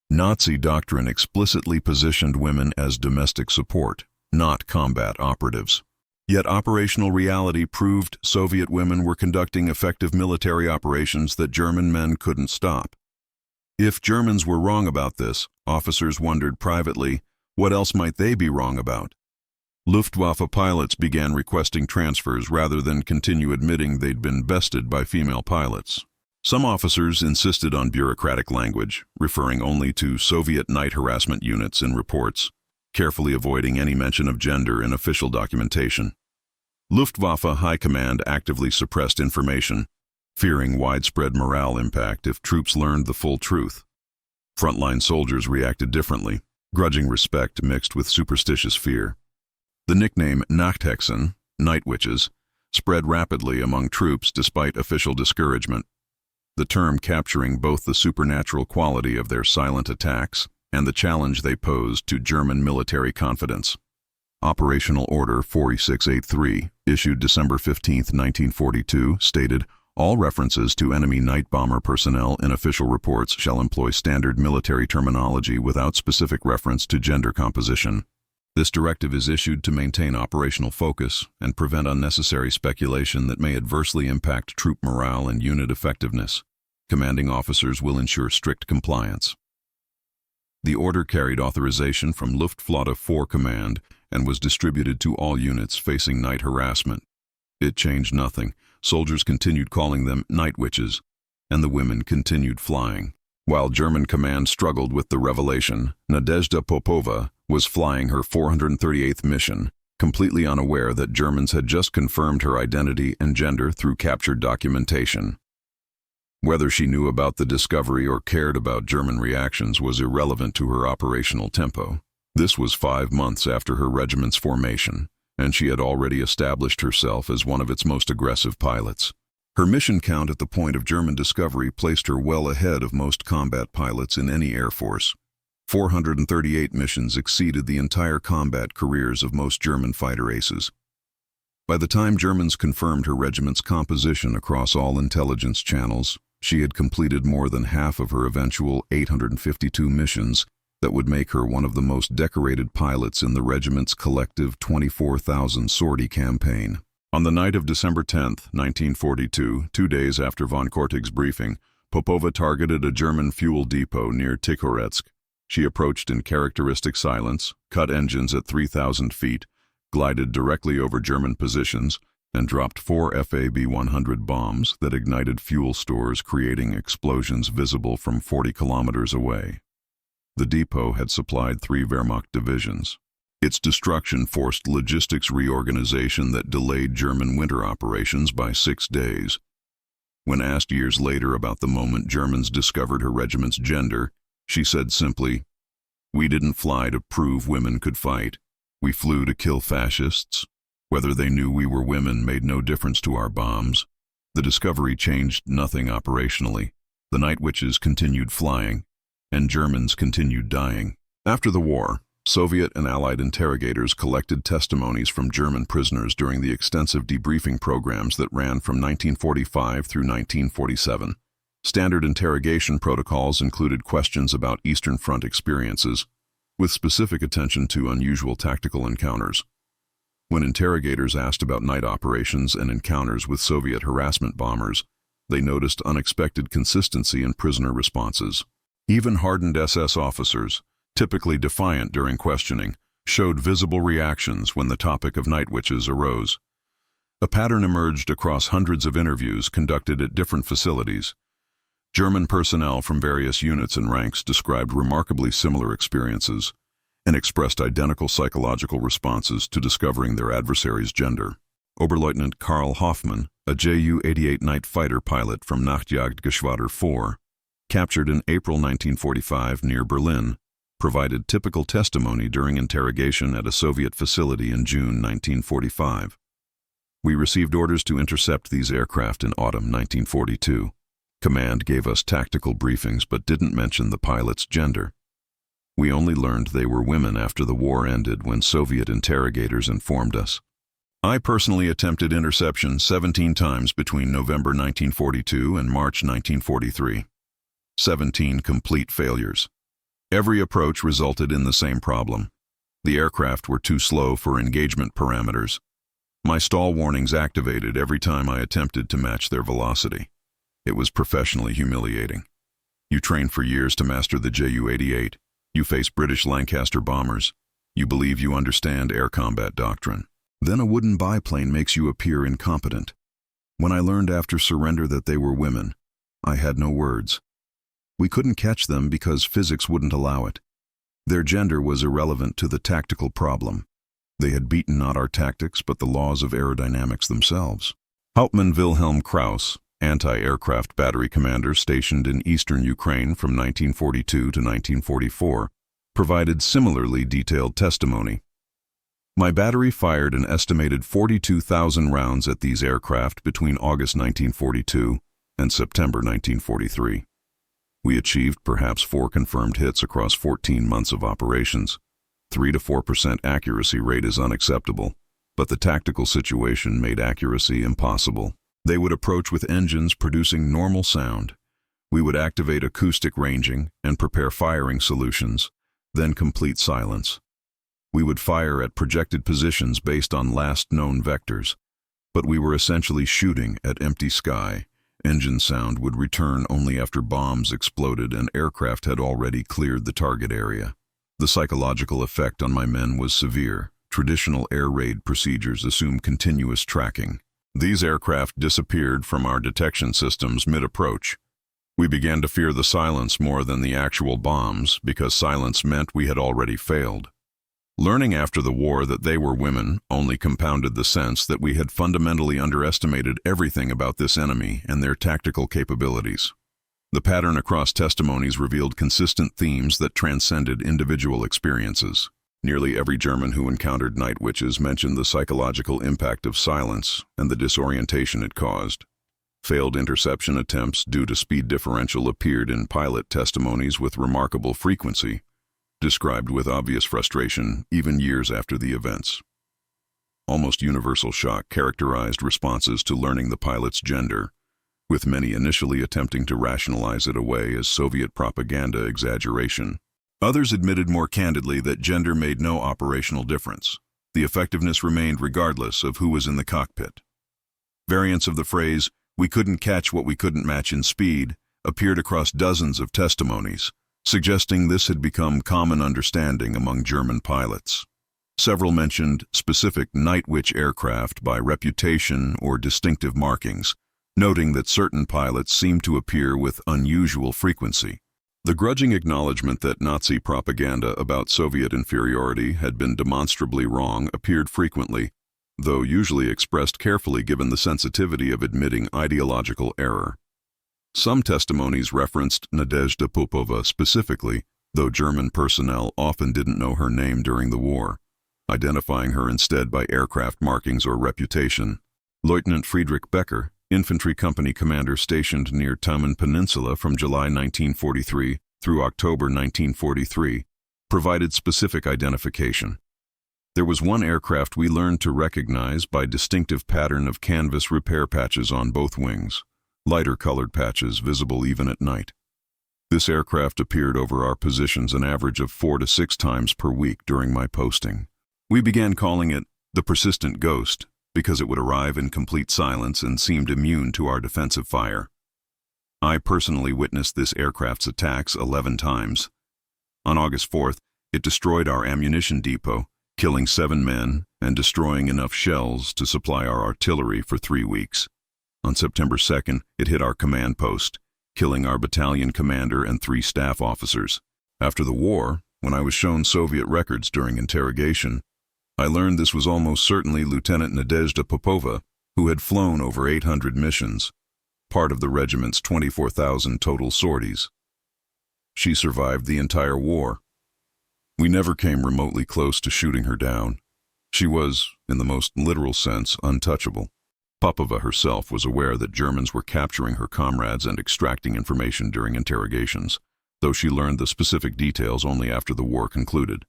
Nazi doctrine explicitly positioned women as domestic support, not combat operatives. Yet operational reality proved Soviet women were conducting effective military operations that German men couldn't stop. If Germans were wrong about this, officers wondered privately, what else might they be wrong about? Luftwaffe pilots began requesting transfers rather than continue admitting they'd been bested by female pilots. Some officers insisted on bureaucratic language, referring only to Soviet night harassment units in reports, carefully avoiding any mention of gender in official documentation. Luftwaffe High Command actively suppressed information, fearing widespread morale impact if troops learned the full truth. Frontline soldiers reacted differently, grudging respect mixed with superstitious fear. The nickname Nachthexen, night witches, spread rapidly among troops despite official discouragement, the term capturing both the supernatural quality of their silent attacks and the challenge they posed to German military confidence. Operational Order 4683, issued December 15, 1942, stated, "All references to enemy night bomber personnel in official reports shall employ standard military terminology without specific reference to gender composition." This directive is issued to maintain operational focus and prevent unnecessary speculation that may adversely impact troop morale and unit effectiveness. Commanding officers will ensure strict compliance. The order carried authorization from Luftflotte 4 Command and was distributed to all units facing night harassment. It changed nothing. Soldiers continued calling them night witches, and the women continued flying. While German command struggled with the revelation, Nadezhda Popova was flying her 438th mission, completely unaware that Germans had just confirmed her identity and gender through captured documentation. Whether she knew about the discovery or cared about German reactions was irrelevant to her operational tempo. This was 5 months after her regiment's formation, and she had already established herself as one of its most aggressive pilots. Her mission count at the point of German discovery placed her well ahead of most combat pilots in any air force. 438 missions exceeded the entire combat careers of most German fighter aces. By the time Germans confirmed her regiment's composition across all intelligence channels, she had completed more than half of her eventual 852 missions that would make her one of the most decorated pilots in the regiment's collective 24,000 sortie campaign. On the night of December 10, 1942, 2 days after von Kortig's briefing, Popova targeted a German fuel depot near Terrorized. She approached in characteristic silence, cut engines at 3,000 feet, glided directly over German positions, and dropped 4 FAB-100 bombs that ignited fuel stores, creating explosions visible from 40 kilometers away. The depot had supplied 3 Wehrmacht divisions. Its destruction forced logistics reorganization that delayed German winter operations by 6 days. When asked years later about the moment Germans discovered her regiment's gender, she said simply, "We didn't fly to prove women could fight. We flew to kill fascists. Whether they knew we were women made no difference to our bombs." The discovery changed nothing operationally. The night witches continued flying, and Germans continued dying. After the war, Soviet and Allied interrogators collected testimonies from German prisoners during the extensive debriefing programs that ran from 1945 through 1947. Standard interrogation protocols included questions about Eastern Front experiences, with specific attention to unusual tactical encounters. When interrogators asked about night operations and encounters with Soviet harassment bombers, they noticed unexpected consistency in prisoner responses. Even hardened SS officers, typically defiant during questioning, showed visible reactions when the topic of night witches arose. A pattern emerged across hundreds of interviews conducted at different facilities. German personnel from various units and ranks described remarkably similar experiences and expressed identical psychological responses to discovering their adversary's gender. Oberleutnant Karl Hoffmann, a Ju-88 night fighter pilot from Nachtjagdgeschwader 4, captured in April 1945 near Berlin, provided typical testimony during interrogation at a Soviet facility in June 1945. "We received orders to intercept these aircraft in autumn 1942. Command gave us tactical briefings but didn't mention the pilot's gender. We only learned they were women after the war ended when Soviet interrogators informed us. I personally attempted interception 17 times between November 1942 and March 1943. 17 complete failures. Every approach resulted in the same problem. The aircraft were too slow for engagement parameters. My stall warnings activated every time I attempted to match their velocity. It was professionally humiliating. You train for years to master the Ju-88. You face British Lancaster bombers. You believe you understand air combat doctrine. Then a wooden biplane makes you appear incompetent. When I learned after surrender that they were women, I had no words. We couldn't catch them because physics wouldn't allow it. Their gender was irrelevant to the tactical problem. They had beaten not our tactics but the laws of aerodynamics themselves. Hauptmann Wilhelm Krauss, anti-aircraft battery commander stationed in eastern Ukraine from 1942 to 1944, provided similarly detailed testimony. My battery fired an estimated 42,000 rounds at these aircraft between August 1942 and September 1943. We achieved perhaps 4 confirmed hits across 14 months of operations. 3 to 4% accuracy rate is unacceptable, but the tactical situation made accuracy impossible. They would approach with engines producing normal sound. We would activate acoustic ranging and prepare firing solutions, then complete silence. We would fire at projected positions based on last known vectors, but we were essentially shooting at empty sky. Engine sound would return only after bombs exploded and aircraft had already cleared the target area. The psychological effect on my men was severe. Traditional air raid procedures assume continuous tracking. These aircraft disappeared from our detection systems mid-approach. We began to fear the silence more than the actual bombs because silence meant we had already failed. Learning after the war that they were women only compounded the sense that we had fundamentally underestimated everything about this enemy and their tactical capabilities. The pattern across testimonies revealed consistent themes that transcended individual experiences. Nearly every German who encountered night witches mentioned the psychological impact of silence and the disorientation it caused. Failed interception attempts due to speed differential appeared in pilot testimonies with remarkable frequency, described with obvious frustration even years after the events. Almost universal shock characterized responses to learning the pilot's gender, with many initially attempting to rationalize it away as Soviet propaganda exaggeration. Others admitted more candidly that gender made no operational difference. The effectiveness remained regardless of who was in the cockpit. Variants of the phrase, "we couldn't catch what we couldn't match in speed," appeared across dozens of testimonies, suggesting this had become common understanding among German pilots. Several mentioned specific night witch aircraft by reputation or distinctive markings, noting that certain pilots seemed to appear with unusual frequency. The grudging acknowledgement that Nazi propaganda about Soviet inferiority had been demonstrably wrong appeared frequently, though usually expressed carefully given the sensitivity of admitting ideological error. Some testimonies referenced Nadezhda Popova specifically, though German personnel often didn't know her name during the war, identifying her instead by aircraft markings or reputation. Lieutenant Friedrich Becker, infantry company commander stationed near Taman Peninsula from July 1943 through October 1943, provided specific identification. There was one aircraft we learned to recognize by distinctive pattern of canvas repair patches on both wings, lighter colored patches visible even at night. This aircraft appeared over our positions an average of 4 to 6 times per week during my posting. We began calling it the persistent ghost because it would arrive in complete silence and seemed immune to our defensive fire. I personally witnessed this aircraft's attacks 11 times. On August 4th, it destroyed our ammunition depot, killing 7 men and destroying enough shells to supply our artillery for 3 weeks. On September 2nd, it hit our command post, killing our battalion commander and 3 staff officers. After the war, when I was shown Soviet records during interrogation, I learned this was almost certainly Lieutenant Nadezhda Popova, who had flown over 800 missions, part of the regiment's 24,000 total sorties. She survived the entire war. We never came remotely close to shooting her down. She was, in the most literal sense, untouchable. Popova herself was aware that Germans were capturing her comrades and extracting information during interrogations, though she learned the specific details only after the war concluded.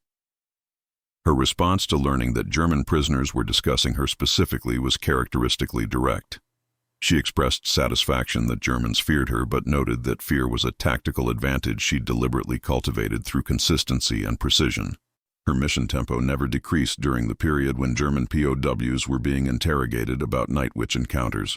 Her response to learning that German prisoners were discussing her specifically was characteristically direct. She expressed satisfaction that Germans feared her, but noted that fear was a tactical advantage she deliberately cultivated through consistency and precision. Her mission tempo never decreased during the period when German POWs were being interrogated about Night Witch encounters.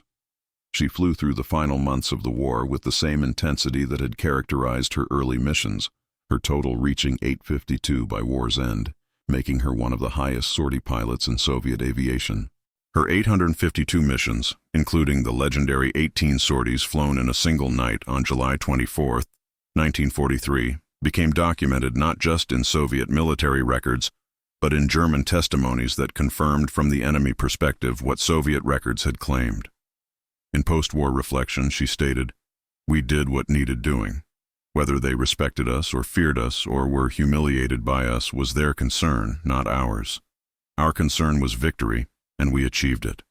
She flew through the final months of the war with the same intensity that had characterized her early missions, her total reaching 852 by war's end, making her one of the highest sortie pilots in Soviet aviation. Her 852 missions, including the legendary 18 sorties flown in a single night on July 24, 1943, became documented not just in Soviet military records, but in German testimonies that confirmed from the enemy perspective what Soviet records had claimed. In post-war reflection, she stated, "We did what needed doing. Whether they respected us or feared us or were humiliated by us was their concern, not ours. Our concern was victory, and we achieved it."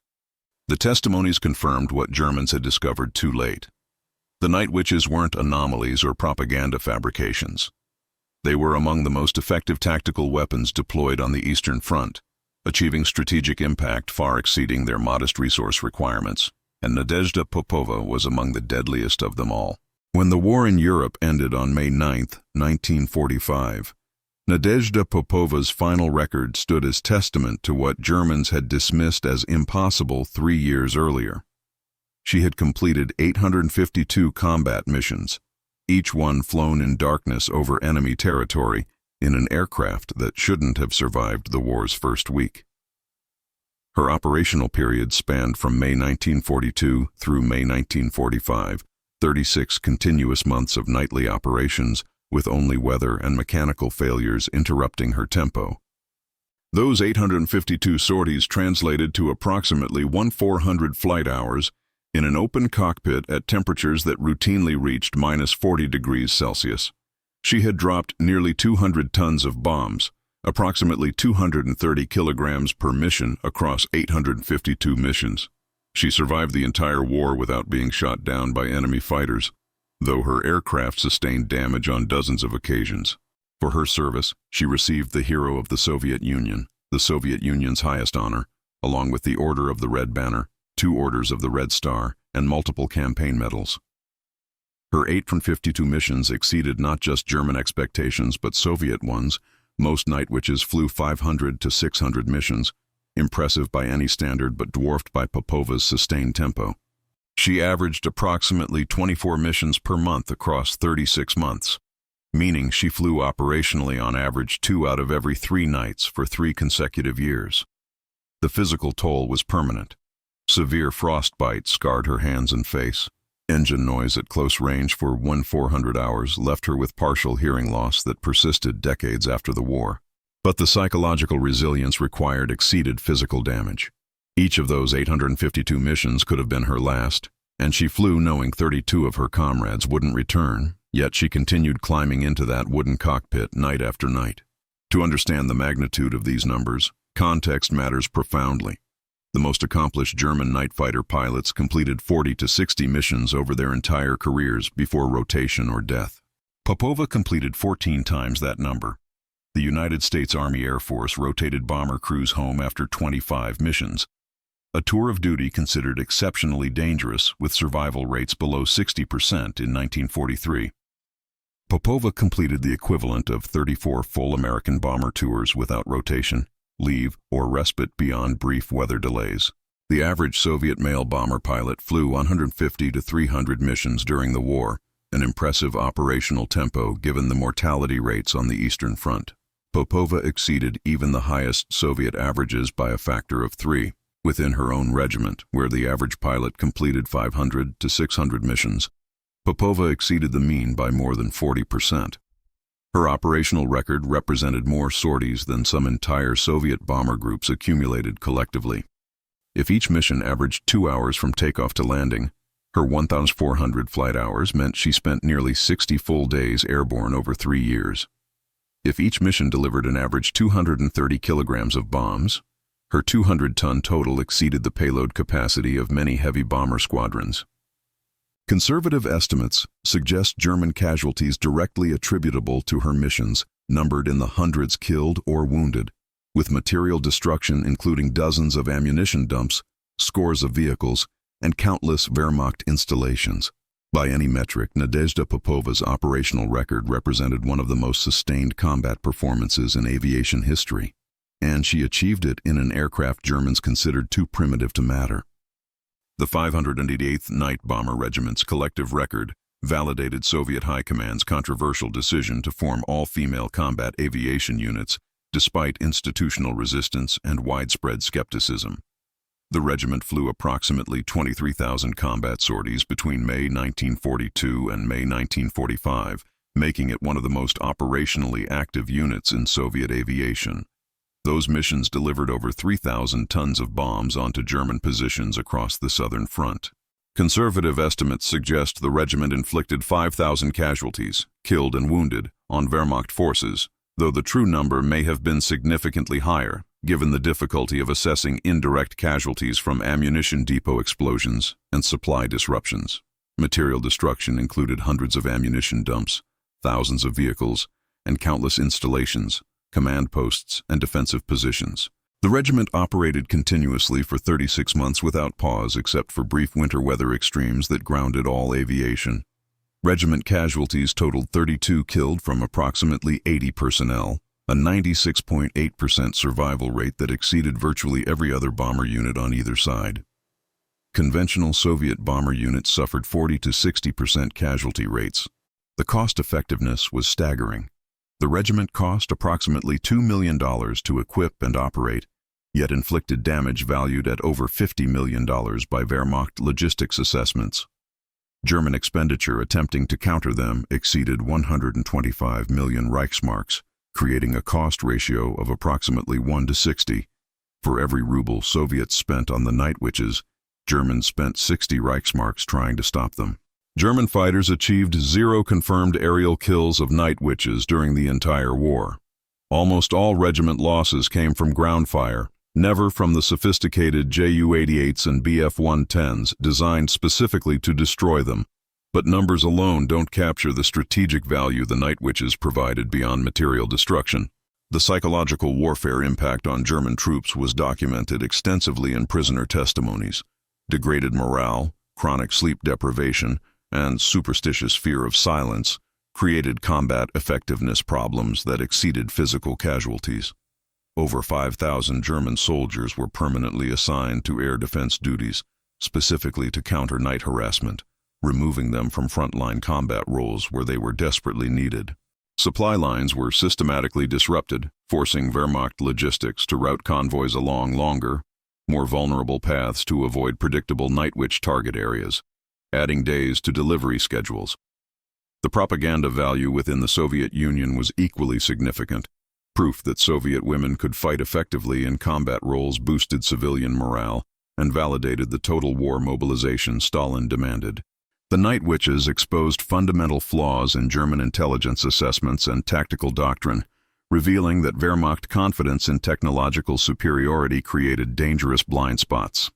The testimonies confirmed what Germans had discovered too late. The Night Witches weren't anomalies or propaganda fabrications. They were among the most effective tactical weapons deployed on the Eastern Front, achieving strategic impact far exceeding their modest resource requirements, and Nadezhda Popova was among the deadliest of them all. When the war in Europe ended on May 9, 1945, Nadezhda Popova's final record stood as testament to what Germans had dismissed as impossible 3 years earlier. She had completed 852 combat missions, each one flown in darkness over enemy territory in an aircraft that shouldn't have survived the war's first week. Her operational period spanned from May 1942 through May 1945, 36 continuous months of nightly operations, with only weather and mechanical failures interrupting her tempo. Those 852 sorties translated to approximately 1,400 flight hours in an open cockpit at temperatures that routinely reached -40 degrees Celsius. She had dropped nearly 200 tons of bombs, approximately 230 kilograms per mission across 852 missions. She survived the entire war without being shot down by enemy fighters, though her aircraft sustained damage on dozens of occasions. For her service, she received the Hero of the Soviet Union, the Soviet Union's highest honor, along with the Order of the Red Banner, 2 Orders of the Red Star, and multiple campaign medals. Her 8 from 52 missions exceeded not just German expectations but Soviet ones. Most Night Witches flew 500 to 600 missions, impressive by any standard but dwarfed by Popova's sustained tempo. She averaged approximately 24 missions per month across 36 months, meaning she flew operationally on average 2 out of every 3 nights for 3 consecutive years. The physical toll was permanent. Severe frostbite scarred her hands and face. Engine noise at close range for 1,400 hours left her with partial hearing loss that persisted decades after the war. But the psychological resilience required exceeded physical damage. Each of those 852 missions could have been her last, and she flew knowing 32 of her comrades wouldn't return, yet she continued climbing into that wooden cockpit night after night. To understand the magnitude of these numbers, context matters profoundly. The most accomplished German night fighter pilots completed 40 to 60 missions over their entire careers before rotation or death. Popova completed 14 times that number. The United States Army Air Force rotated bomber crews home after 25 missions, a tour of duty considered exceptionally dangerous with survival rates below 60% in 1943. Popova completed the equivalent of 34 full American bomber tours without rotation, leave, or respite beyond brief weather delays. The average Soviet male bomber pilot flew 150 to 300 missions during the war, an impressive operational tempo given the mortality rates on the Eastern Front. Popova exceeded even the highest Soviet averages by a factor of 3. Within her own regiment, where the average pilot completed 500 to 600 missions, Popova exceeded the mean by more than 40%. Her operational record represented more sorties than some entire Soviet bomber groups accumulated collectively. If each mission averaged 2 hours from takeoff to landing, her 1,400 flight hours meant she spent nearly 60 full days airborne over 3 years. If each mission delivered an average 230 kilograms of bombs, Her 200-ton total exceeded the payload capacity of many heavy bomber squadrons. Conservative estimates suggest German casualties directly attributable to her missions numbered in the hundreds killed or wounded, with material destruction including dozens of ammunition dumps, scores of vehicles, and countless Wehrmacht installations. By any metric, Nadezhda Popova's operational record represented one of the most sustained combat performances in aviation history, and she achieved it in an aircraft Germans considered too primitive to matter. The 588th Night Bomber Regiment's collective record validated Soviet High Command's controversial decision to form all-female combat aviation units despite institutional resistance and widespread skepticism. The regiment flew approximately 23,000 combat sorties between May 1942 and May 1945, making it one of the most operationally active units in Soviet aviation. Those missions delivered over 3,000 tons of bombs onto German positions across the southern front. Conservative estimates suggest the regiment inflicted 5,000 casualties, killed and wounded, on Wehrmacht forces, though the true number may have been significantly higher, given the difficulty of assessing indirect casualties from ammunition depot explosions and supply disruptions. Material destruction included hundreds of ammunition dumps, thousands of vehicles, and countless installations, command posts, and defensive positions. The regiment operated continuously for 36 months without pause except for brief winter weather extremes that grounded all aviation. Regiment casualties totaled 32 killed from approximately 80 personnel, a 96.8% survival rate that exceeded virtually every other bomber unit on either side. Conventional Soviet bomber units suffered 40 to 60% casualty rates. The cost effectiveness was staggering. The regiment cost approximately $2 million to equip and operate, yet inflicted damage valued at over $50 million by Wehrmacht logistics assessments. German expenditure attempting to counter them exceeded 125 million Reichsmarks, creating a cost ratio of approximately 1 to 60. For every ruble Soviets spent on the Night Witches, Germans spent 60 Reichsmarks trying to stop them. German fighters achieved 0 confirmed aerial kills of Night Witches during the entire war. Almost all regiment losses came from ground fire, never from the sophisticated Ju-88s and Bf-110s designed specifically to destroy them. But numbers alone don't capture the strategic value the Night Witches provided beyond material destruction. The psychological warfare impact on German troops was documented extensively in prisoner testimonies. Degraded morale, chronic sleep deprivation, and superstitious fear of silence created combat effectiveness problems that exceeded physical casualties. Over 5,000 German soldiers were permanently assigned to air defense duties, specifically to counter night harassment, removing them from frontline combat roles where they were desperately needed. Supply lines were systematically disrupted, forcing Wehrmacht logistics to route convoys along longer, more vulnerable paths to avoid predictable Night Witch target areas, adding days to delivery schedules. The propaganda value within the Soviet Union was equally significant. Proof that Soviet women could fight effectively in combat roles boosted civilian morale and validated the total war mobilization Stalin demanded. The Night Witches exposed fundamental flaws in German intelligence assessments and tactical doctrine, revealing that Wehrmacht confidence in technological superiority created dangerous blind spots.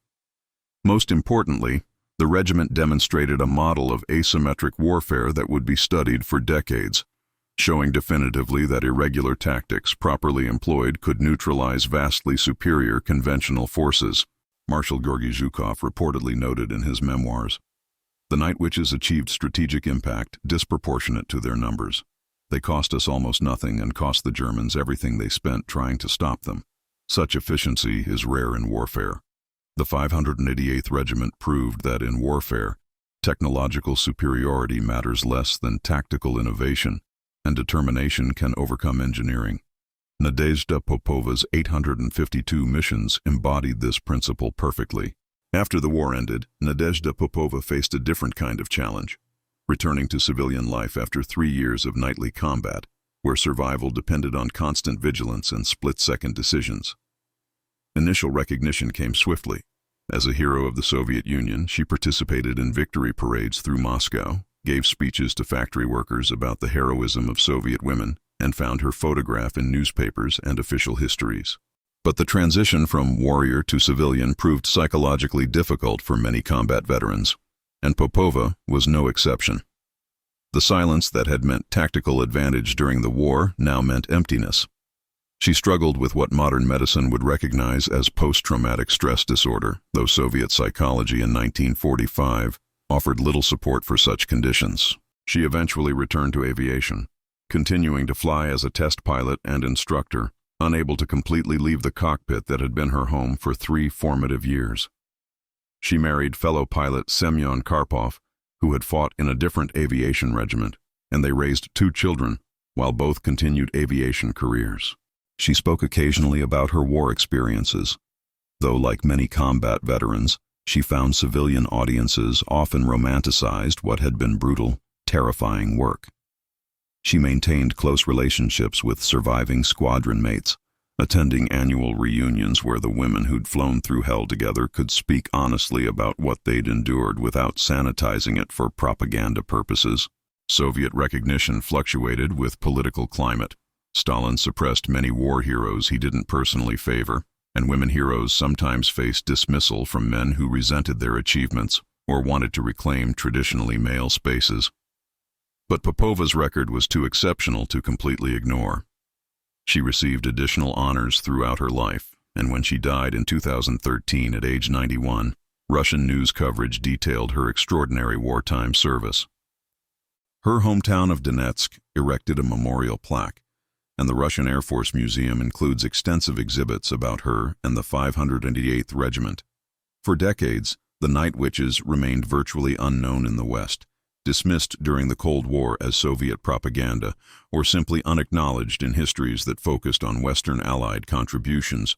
Most importantly, the regiment demonstrated a model of asymmetric warfare that would be studied for decades, showing definitively that irregular tactics properly employed could neutralize vastly superior conventional forces. Marshal Georgy Zhukov reportedly noted in his memoirs, "The Night Witches achieved strategic impact disproportionate to their numbers. They cost us almost nothing and cost the Germans everything they spent trying to stop them. Such efficiency is rare in warfare." The 588th Regiment proved that in warfare, technological superiority matters less than tactical innovation, and determination can overcome engineering. Nadezhda Popova's 852 missions embodied this principle perfectly. After the war ended, Nadezhda Popova faced a different kind of challenge, returning to civilian life after 3 years of nightly combat, where survival depended on constant vigilance and split-second decisions. Initial recognition came swiftly. As a hero of the Soviet Union, she participated in victory parades through Moscow, gave speeches to factory workers about the heroism of Soviet women, and found her photograph in newspapers and official histories. But the transition from warrior to civilian proved psychologically difficult for many combat veterans, and Popova was no exception. The silence that had meant tactical advantage during the war now meant emptiness. She struggled with what modern medicine would recognize as post-traumatic stress disorder, though Soviet psychology in 1945 offered little support for such conditions. She eventually returned to aviation, continuing to fly as a test pilot and instructor, unable to completely leave the cockpit that had been her home for 3 formative years. She married fellow pilot Semyon Karpov, who had fought in a different aviation regiment, and they raised 2 children, while both continued aviation careers. She spoke occasionally about her war experiences, though like many combat veterans, she found civilian audiences often romanticized what had been brutal, terrifying work. She maintained close relationships with surviving squadron mates, attending annual reunions where the women who'd flown through hell together could speak honestly about what they'd endured without sanitizing it for propaganda purposes. Soviet recognition fluctuated with political climate. Stalin suppressed many war heroes he didn't personally favor, and women heroes sometimes faced dismissal from men who resented their achievements or wanted to reclaim traditionally male spaces. But Popova's record was too exceptional to completely ignore. She received additional honors throughout her life, and when she died in 2013 at age 91, Russian news coverage detailed her extraordinary wartime service. Her hometown of Donetsk erected a memorial plaque, and the Russian Air Force Museum includes extensive exhibits about her and the 588th Regiment. For decades, the Night Witches remained virtually unknown in the West, dismissed during the Cold War as Soviet propaganda, or simply unacknowledged in histories that focused on Western Allied contributions.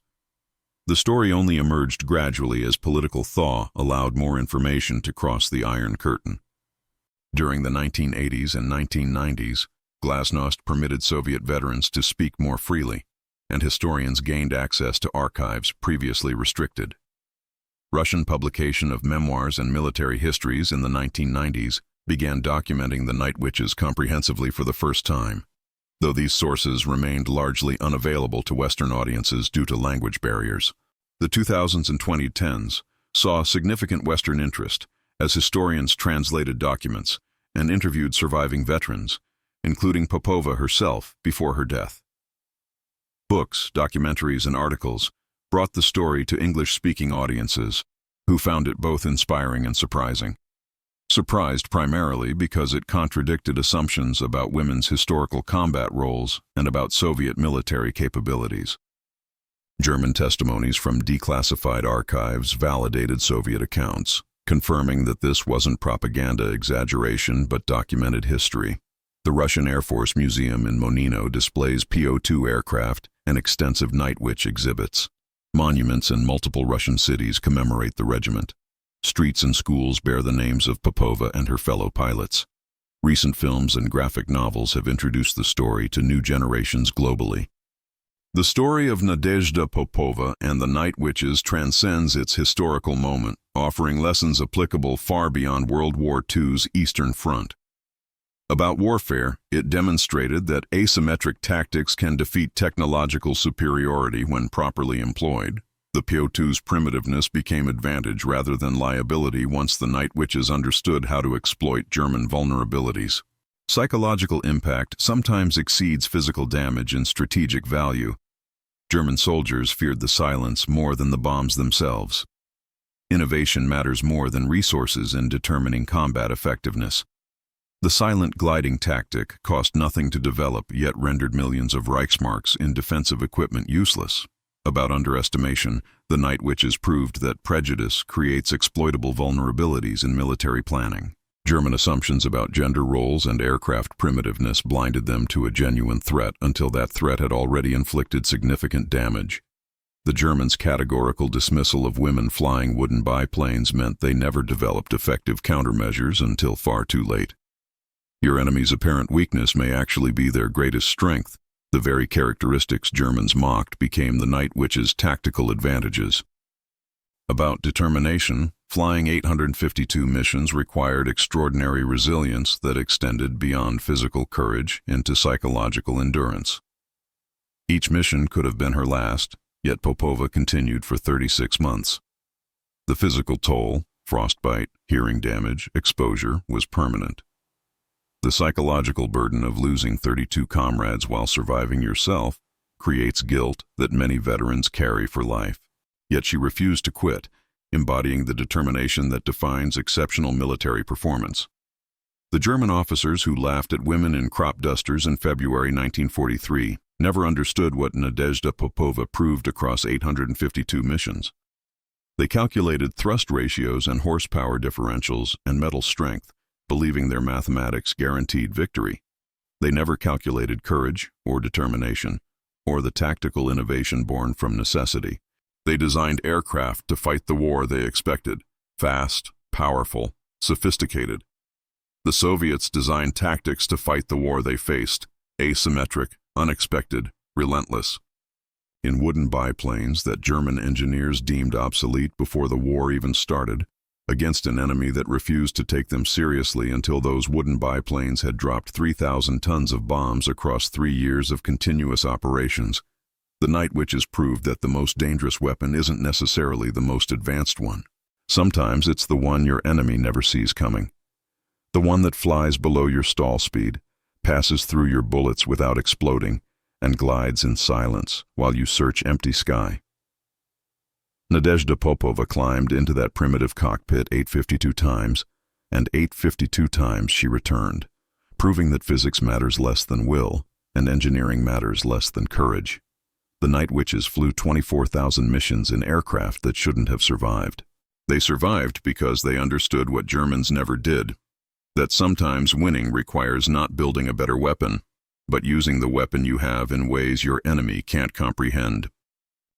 The story only emerged gradually as political thaw allowed more information to cross the Iron Curtain. During the 1980s and 1990s, Glasnost permitted Soviet veterans to speak more freely, and historians gained access to archives previously restricted. Russian publication of memoirs and military histories in the 1990s began documenting the Night Witches comprehensively for the first time, though these sources remained largely unavailable to Western audiences due to language barriers. The 2000s and 2010s saw significant Western interest as historians translated documents and interviewed surviving veterans, including Popova herself before her death. Books, documentaries, and articles brought the story to English-speaking audiences, who found it both inspiring and surprising. Surprised primarily because it contradicted assumptions about women's historical combat roles and about Soviet military capabilities. German testimonies from declassified archives validated Soviet accounts, confirming that this wasn't propaganda exaggeration but documented history. The Russian Air Force Museum in Monino displays Po-2 aircraft and extensive Night Witch exhibits. Monuments in multiple Russian cities commemorate the regiment. Streets and schools bear the names of Popova and her fellow pilots. Recent films and graphic novels have introduced the story to new generations globally. The story of Nadezhda Popova and the Night Witches transcends its historical moment, offering lessons applicable far beyond World War II's Eastern Front. About warfare, it demonstrated that asymmetric tactics can defeat technological superiority when properly employed. The Po-2's primitiveness became advantage rather than liability once the Night Witches understood how to exploit German vulnerabilities. Psychological impact sometimes exceeds physical damage in strategic value. German soldiers feared the silence more than the bombs themselves. Innovation matters more than resources in determining combat effectiveness. The silent gliding tactic cost nothing to develop yet rendered millions of Reichsmarks in defensive equipment useless. About underestimation, the Night Witches proved that prejudice creates exploitable vulnerabilities in military planning. German assumptions about gender roles and aircraft primitiveness blinded them to a genuine threat until that threat had already inflicted significant damage. The Germans' categorical dismissal of women flying wooden biplanes meant they never developed effective countermeasures until far too late. Your enemy's apparent weakness may actually be their greatest strength. The very characteristics Germans mocked became the Night Witches' tactical advantages. About determination, flying 852 missions required extraordinary resilience that extended beyond physical courage into psychological endurance. Each mission could have been her last, Yet Popova continued for 36 months. The physical toll, frostbite, hearing damage, exposure, was permanent. The psychological burden of losing 32 comrades while surviving yourself creates guilt that many veterans carry for life. Yet she refused to quit, embodying the determination that defines exceptional military performance. The German officers who laughed at women in crop dusters in February 1943 never understood what Nadezhda Popova proved across 852 missions. They calculated thrust ratios and horsepower differentials and metal strength, believing their mathematics guaranteed victory. They never calculated courage or determination, or the tactical innovation born from necessity. They designed aircraft to fight the war they expected: fast, powerful, sophisticated. The Soviets designed tactics to fight the war they faced: asymmetric, unexpected, relentless. In wooden biplanes that German engineers deemed obsolete before the war even started, against an enemy that refused to take them seriously until those wooden biplanes had dropped 3,000 tons of bombs across 3 years of continuous operations, the Night Witches proved that the most dangerous weapon isn't necessarily the most advanced one. Sometimes it's the one your enemy never sees coming. The one that flies below your stall speed, passes through your bullets without exploding, and glides in silence while you search empty sky. Nadezhda Popova climbed into that primitive cockpit 852 times, and 852 times she returned, proving that physics matters less than will, and engineering matters less than courage. The Night Witches flew 24,000 missions in aircraft that shouldn't have survived. They survived because they understood what Germans never did: that sometimes winning requires not building a better weapon, but using the weapon you have in ways your enemy can't comprehend.